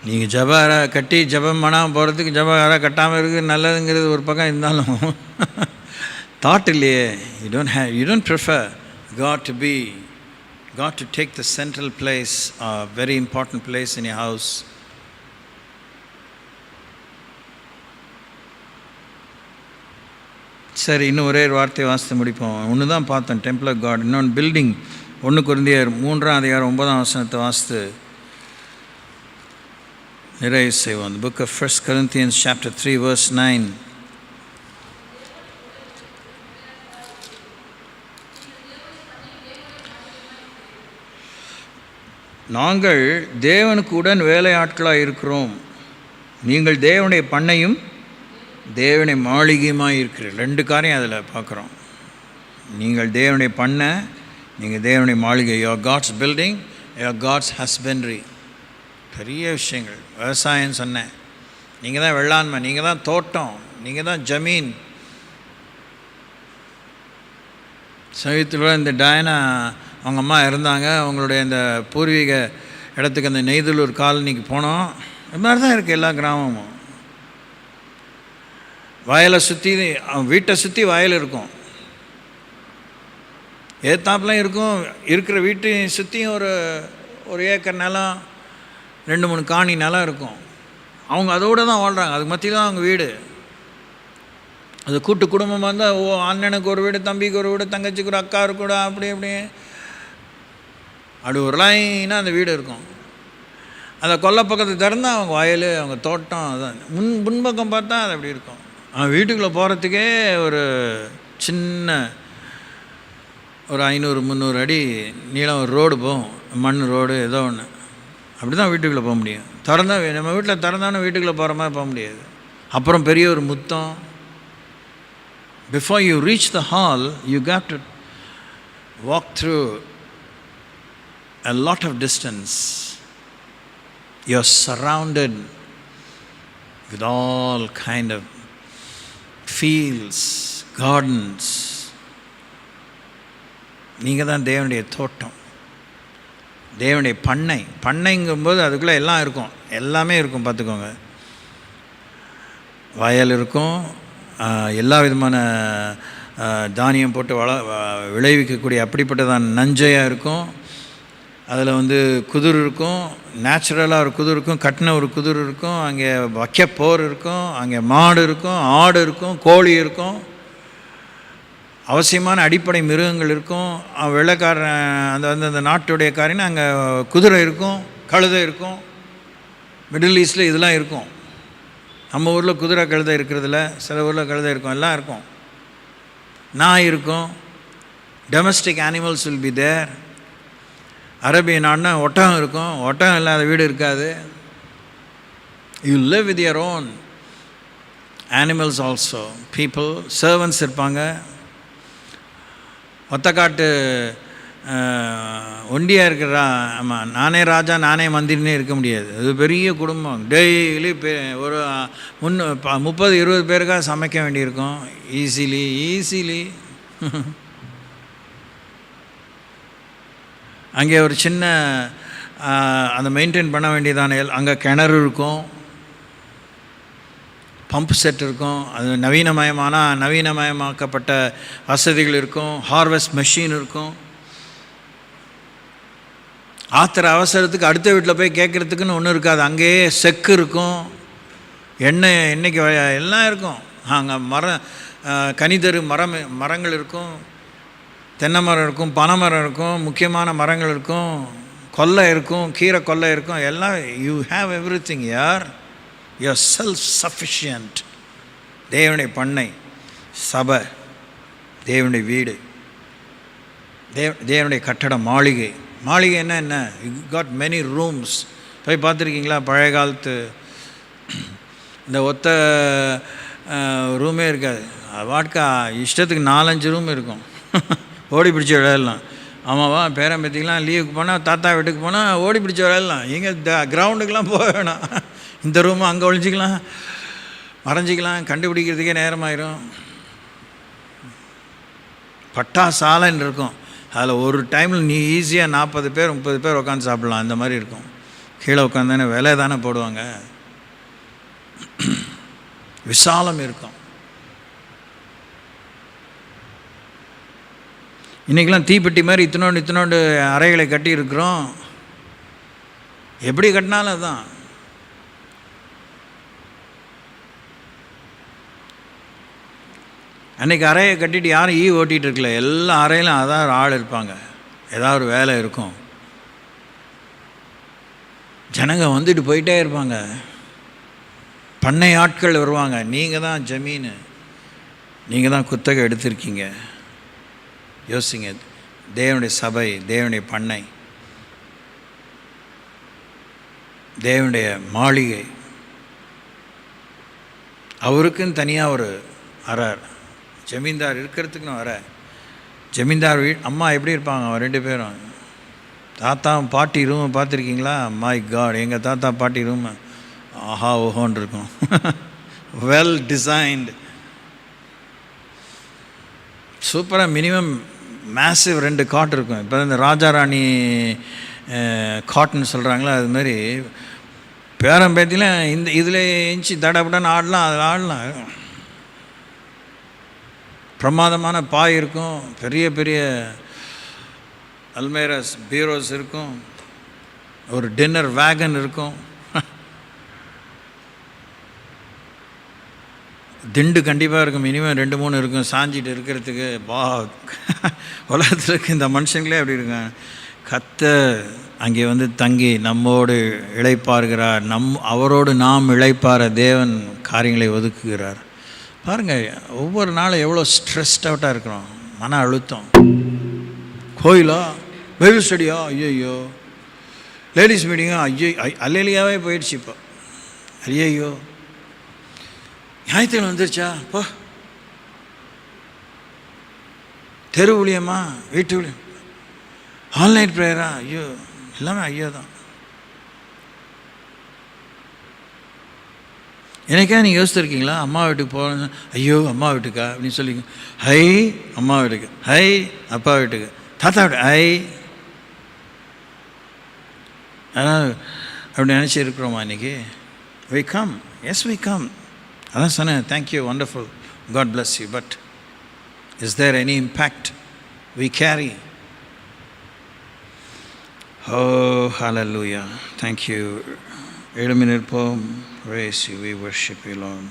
நீங்கள் ஜப அறை கட்டி ஜபம் பண்ணாமல் போகிறதுக்கு ஜப அறை கட்டாமல் இருக்குது நல்லதுங்கிறது ஒரு பக்கம் இருந்தாலும் தாட் இல்லையே. You don't prefer God to take the central place, a very important place in your house. சரி, இன்னும் ஒரே ஒரு வார்த்தையை வாசித்து முடிப்போம். ஒன்று தான் பார்த்தோம், டெம்பிள் ஆஃப் காட். இன்னொன்று பில்டிங். 1 கொரிந்தியர் 3:9 வாசித்து நிறைவு செய்வோம். The book of 1 Corinthians chapter 3 verse 9. நாங்கள் தேவனுக்கு உடன் வேலையாட்களாக இருக்கிறோம். நீங்கள் தேவனுடைய பண்ணையும் தேவனுடைய மாளிகையுமாக இருக்கிறீர்கள். 2 காரியம் அதில் பார்க்குறோம். நீங்கள் தேவனுடைய பண்ணை, நீங்கள் தேவனுடைய மாளிகை. Your God's building, your God's husbandry. பெரிய விஷயங்கள். விவசாயம் சொன்னேன், நீங்கள் தான் வெள்ளாண்மை, நீங்கள் தான் தோட்டம், நீங்கள் தான் ஜமீன். சமீபத்தில் இந்த டயனா அவங்க அம்மா இருந்தாங்க. அவங்களுடைய இந்த பூர்வீக இடத்துக்கு அந்த நெய்தலூர் காலனிக்கு போனோம். இது மாதிரி தான் இருக்குது எல்லா கிராமமும். வயலை சுற்றி, வீட்டை சுற்றி வயல் இருக்கும், ஏத்தாப்புலாம் இருக்கும். இருக்கிற வீட்டையும் சுற்றியும் ஒரு ஏக்கர் நிலம், 2-3 காணி நிலம் இருக்கும். அவங்க அதோடு தான் வாழ்கிறாங்க. அதுக்கு மத்தியில் தான் அவங்க வீடு. அது கூட்டு குடும்பமாக இருந்தால் அண்ணனுக்கு ஒரு வீடு, தம்பிக்கு ஒரு வீடு, தங்கச்சிக்கு ஒரு அக்கா கூட, அப்படி ஒரு லைனாக அந்த வீடு இருக்கும். அந்த கொல்லை பக்கத்தை திறந்தால் அவங்க வயல், அவங்க தோட்டம், அதான் முன்பக்கம் பார்த்தா அது அப்படி இருக்கும். அவன் வீட்டுக்குள்ளே போகிறதுக்கே ஒரு சின்ன ஒரு 500-300 அடி நீளம் ஒரு ரோடு போகும், மண் ரோடு ஏதோ ஒன்று. அப்படி தான் வீட்டுக்குள்ளே போக முடியும். நம்ம வீட்டில் திறந்தானே வீட்டுக்குள்ளே போகிற மாதிரி போக முடியாது. அப்புறம் பெரிய ஒரு முத்தம். Before you reach the hall you get to walk through a lot of distance. You're surrounded with all kind of fields, gardens. நீங்கள் தான் தேவனுடைய தோட்டம், தேவனுடைய பண்ணைங்கும்போது அதுக்குள்ளே எல்லாம் இருக்கும், எல்லாமே இருக்கும். பார்த்துக்கோங்க, வயல் இருக்கும், எல்லா விதமான தானியம் போட்டு விளைவிக்கக்கூடிய அப்படிப்பட்டதான் நஞ்சையாக இருக்கும். அதில் குதிர் இருக்கும், நேச்சுரலாக ஒரு குதிர் இருக்கும், கட்டின ஒரு குதிர் இருக்கும், அங்கே வைக்கப்போர் இருக்கும், அங்கே மாடு இருக்கும், ஆடு இருக்கும், கோழி இருக்கும், அவசியமான அடிப்படை மிருகங்கள் இருக்கும். வெள்ளைக்காரன் அந்த நாட்டுடைய காரின்னா அங்கே குதிரை இருக்கும், கழுதை இருக்கும். மிடில் ஈஸ்டில் இதெல்லாம் இருக்கும். நம்ம ஊரில் குதிரை கழுதை இருக்கிறதில்ல, சில ஊரில் கழுதை இருக்கும், எல்லாம் இருக்கும். நாய் இருக்கும், domestic animals will be there. அரேபிய நாடுனா ஒட்டகம் இருக்கும், ஒட்டகம் இல்லாத வீடு இருக்காது. You live with your own animals also. People, servants இருப்பாங்க. ஒத்தக்காட்டு ஒண்டியாக இருக்கிறா, ஆமாம், நானே ராஜா நானே மந்திரினே இருக்க முடியாது. அது பெரிய குடும்பம். டெய்லி ஒரு 30-20 பேருக்காக சமைக்க வேண்டியிருக்கும். ஈஸிலி அங்கே ஒரு சின்ன அந்த மெயின்டைன் பண்ண வேண்டியதான அங்கே கிணறு இருக்கும், பம்ப் செட் இருக்கும், அது நவீனமயமாக்கப்பட்ட வசதிகள் இருக்கும், ஹார்வெஸ்ட் மெஷின் இருக்கும். ஆத்திர அவசரத்துக்கு அடுத்த வீட்டில் போய் கேட்குறதுக்குன்னு ஒன்றும் இருக்காது. அங்கேயே செக்கு இருக்கும், எண்ணெய்க்கு எல்லாம் இருக்கும். அங்கே கனிதரு மரங்கள் இருக்கும், தென்னை மரம் இருக்கும், பனை மரம் இருக்கும், முக்கியமான மரங்கள் இருக்கும், கொல்லை இருக்கும், கீரை கொல்லை இருக்கும், எல்லாம். யூ ஹாவ் எவ்ரி திங் யார். You are self sufficient. தேவனுடைய பண்ணை, சபை, தேவனுடைய வீடு, தேவனுடைய கட்டடம், மாளிகை என்ன, யூ காட் மெனி ரூம்ஸ். போய் பார்த்துருக்கீங்களா? பழைய காலத்து இந்த ஒத்த ரூமே இருக்காது. வாட்கா இஷ்டத்துக்கு 4-5 ரூம் இருக்கும். ஓடி பிடிச்சி விளையாடலாம். ஆமாவா, பேரம்பத்திக்கெலாம் லீவுக்கு போனால், தாத்தா வீட்டுக்கு போனால் ஓடி பிடிச்சி விளையாடலாம். எங்கே கிரவுண்டுக்கெலாம் போக வேணாம். இந்த ரூமு அங்கே ஒழிஞ்சிக்கலாம், மறைஞ்சிக்கலாம், கண்டுபிடிக்கிறதுக்கே நேரமாயிரும். பட்டா சாலைன்னு இருக்கும். அதில் ஒரு டைமில் நீ ஈஸியாக 40 பேர் 30 பேர் உட்காந்து சாப்பிட்லாம். அந்த மாதிரி இருக்கும். கீழே உட்காந்தானே விலை தானே போடுவாங்க. விசாலம் இருக்கும். இன்றைக்கெலாம் தீப்பெட்டி மாதிரி இத்தனோண்டு அறைகளை கட்டி இருக்கிறோம். எப்படி கட்டினாலும் அதுதான். அன்றைக்கி அறையை கட்டிட்டு யாரும் ஓட்டிகிட்டு இருக்கல. எல்லா அறையிலும் அதான் ஒரு ஆள் இருப்பாங்க, ஏதாவது ஒரு வேலை இருக்கும். ஜனங்க வந்துட்டு போயிட்டே இருப்பாங்க. பண்ணை ஆட்கள் வருவாங்க. நீங்கள் தான் ஜமீன், நீங்கள் தான் குத்தகை எடுத்திருக்கீங்க. யோசிங்க, தேவனுடைய சபை, தேவனுடைய பண்ணை, தேவனுடைய மாளிகை. அவருக்குன்னு தனியாக ஒரு அறை, ஜமீன்தார் இருக்கிறதுக்குன்னு அறை. ஜமீன்தார் அம்மா எப்படி இருப்பாங்க? அவன் 2 பேரும். தாத்தா பாட்டி ரூமை பார்த்துருக்கீங்களா? மை காட், எங்கள் தாத்தா பாட்டி ரூமு ஆஹா ஓஹோன்னு இருக்கும். வெல் டிசைன்டு, சூப்பராக. மினிமம் மேசிவ் 2 காட் இருக்கும். இப்போ இந்த ராஜா ராணி காட்டுன்னு சொல்கிறாங்களா, அது மாதிரி பேரம்பேத்தில இதில் எஞ்சி தடப்படான்னு ஆடலாம், அதில் ஆடலாம். பிரமாதமான பாய் இருக்கும், பெரிய பெரிய அல்மேராஸ் பீரோஸ் இருக்கும், ஒரு டின்னர் வேகன் இருக்கும், திண்டு கண்டிப்பாக இருக்கும். மினிமம் 2-3 இருக்கும் சாஞ்சிட்டு இருக்கிறதுக்கு. உலகத்தில் இருக்க இந்த மனுஷங்களே அப்படி இருக்காங்க. கர்த்தர் அங்கே வந்து தங்கி நம்மோடு இளைப்பாறுகிறார். அவரோடு நாம் இளைப்பாற தேவன் காரியங்களை ஒதுக்குகிறார். பாருங்கள், ஒவ்வொரு நாளும் எவ்வளோ ஸ்ட்ரெஸ்ட் அவுட்டாக இருக்கிறோம். மன அழுத்தம். கோயிலா, பைபிள் ஸ்டடியா, ஐயோ, லேடிஸ் மீட்டிங்கா, ஐயோ, அல்லையாவே போயிடுச்சு. இப்போ ஐயோ, ஞாயிற்றுக்கிழமை வந்துருச்சா, போ. தெரு ஊழியமா, வீட்டு ஊழியம், ஆன்லைன் ப்ரேயரா, ஐயோ, எல்லாமே ஐயோ தான். எனக்கா நீங்கள் யோசித்துருக்கீங்களா? அம்மா வீட்டுக்கு போகணும், ஐயோ அம்மா வீட்டுக்கா அப்படின்னு சொல்லிங்க. ஹை அம்மா வீட்டுக்கு, ஹை அப்பா வீட்டுக்கு, தாத்தா வீட்டு, ஹை. ஆனால் அப்படி நினச்சி இருக்கிறோமா இன்றைக்கி? We come, yes we come. அதான் சொன்னேன், thank you, wonderful, God bless you. But is there any impact we carry? Oh, hallelujah. Thank you. 7 minutes poem. Praise you. We worship you, Lord.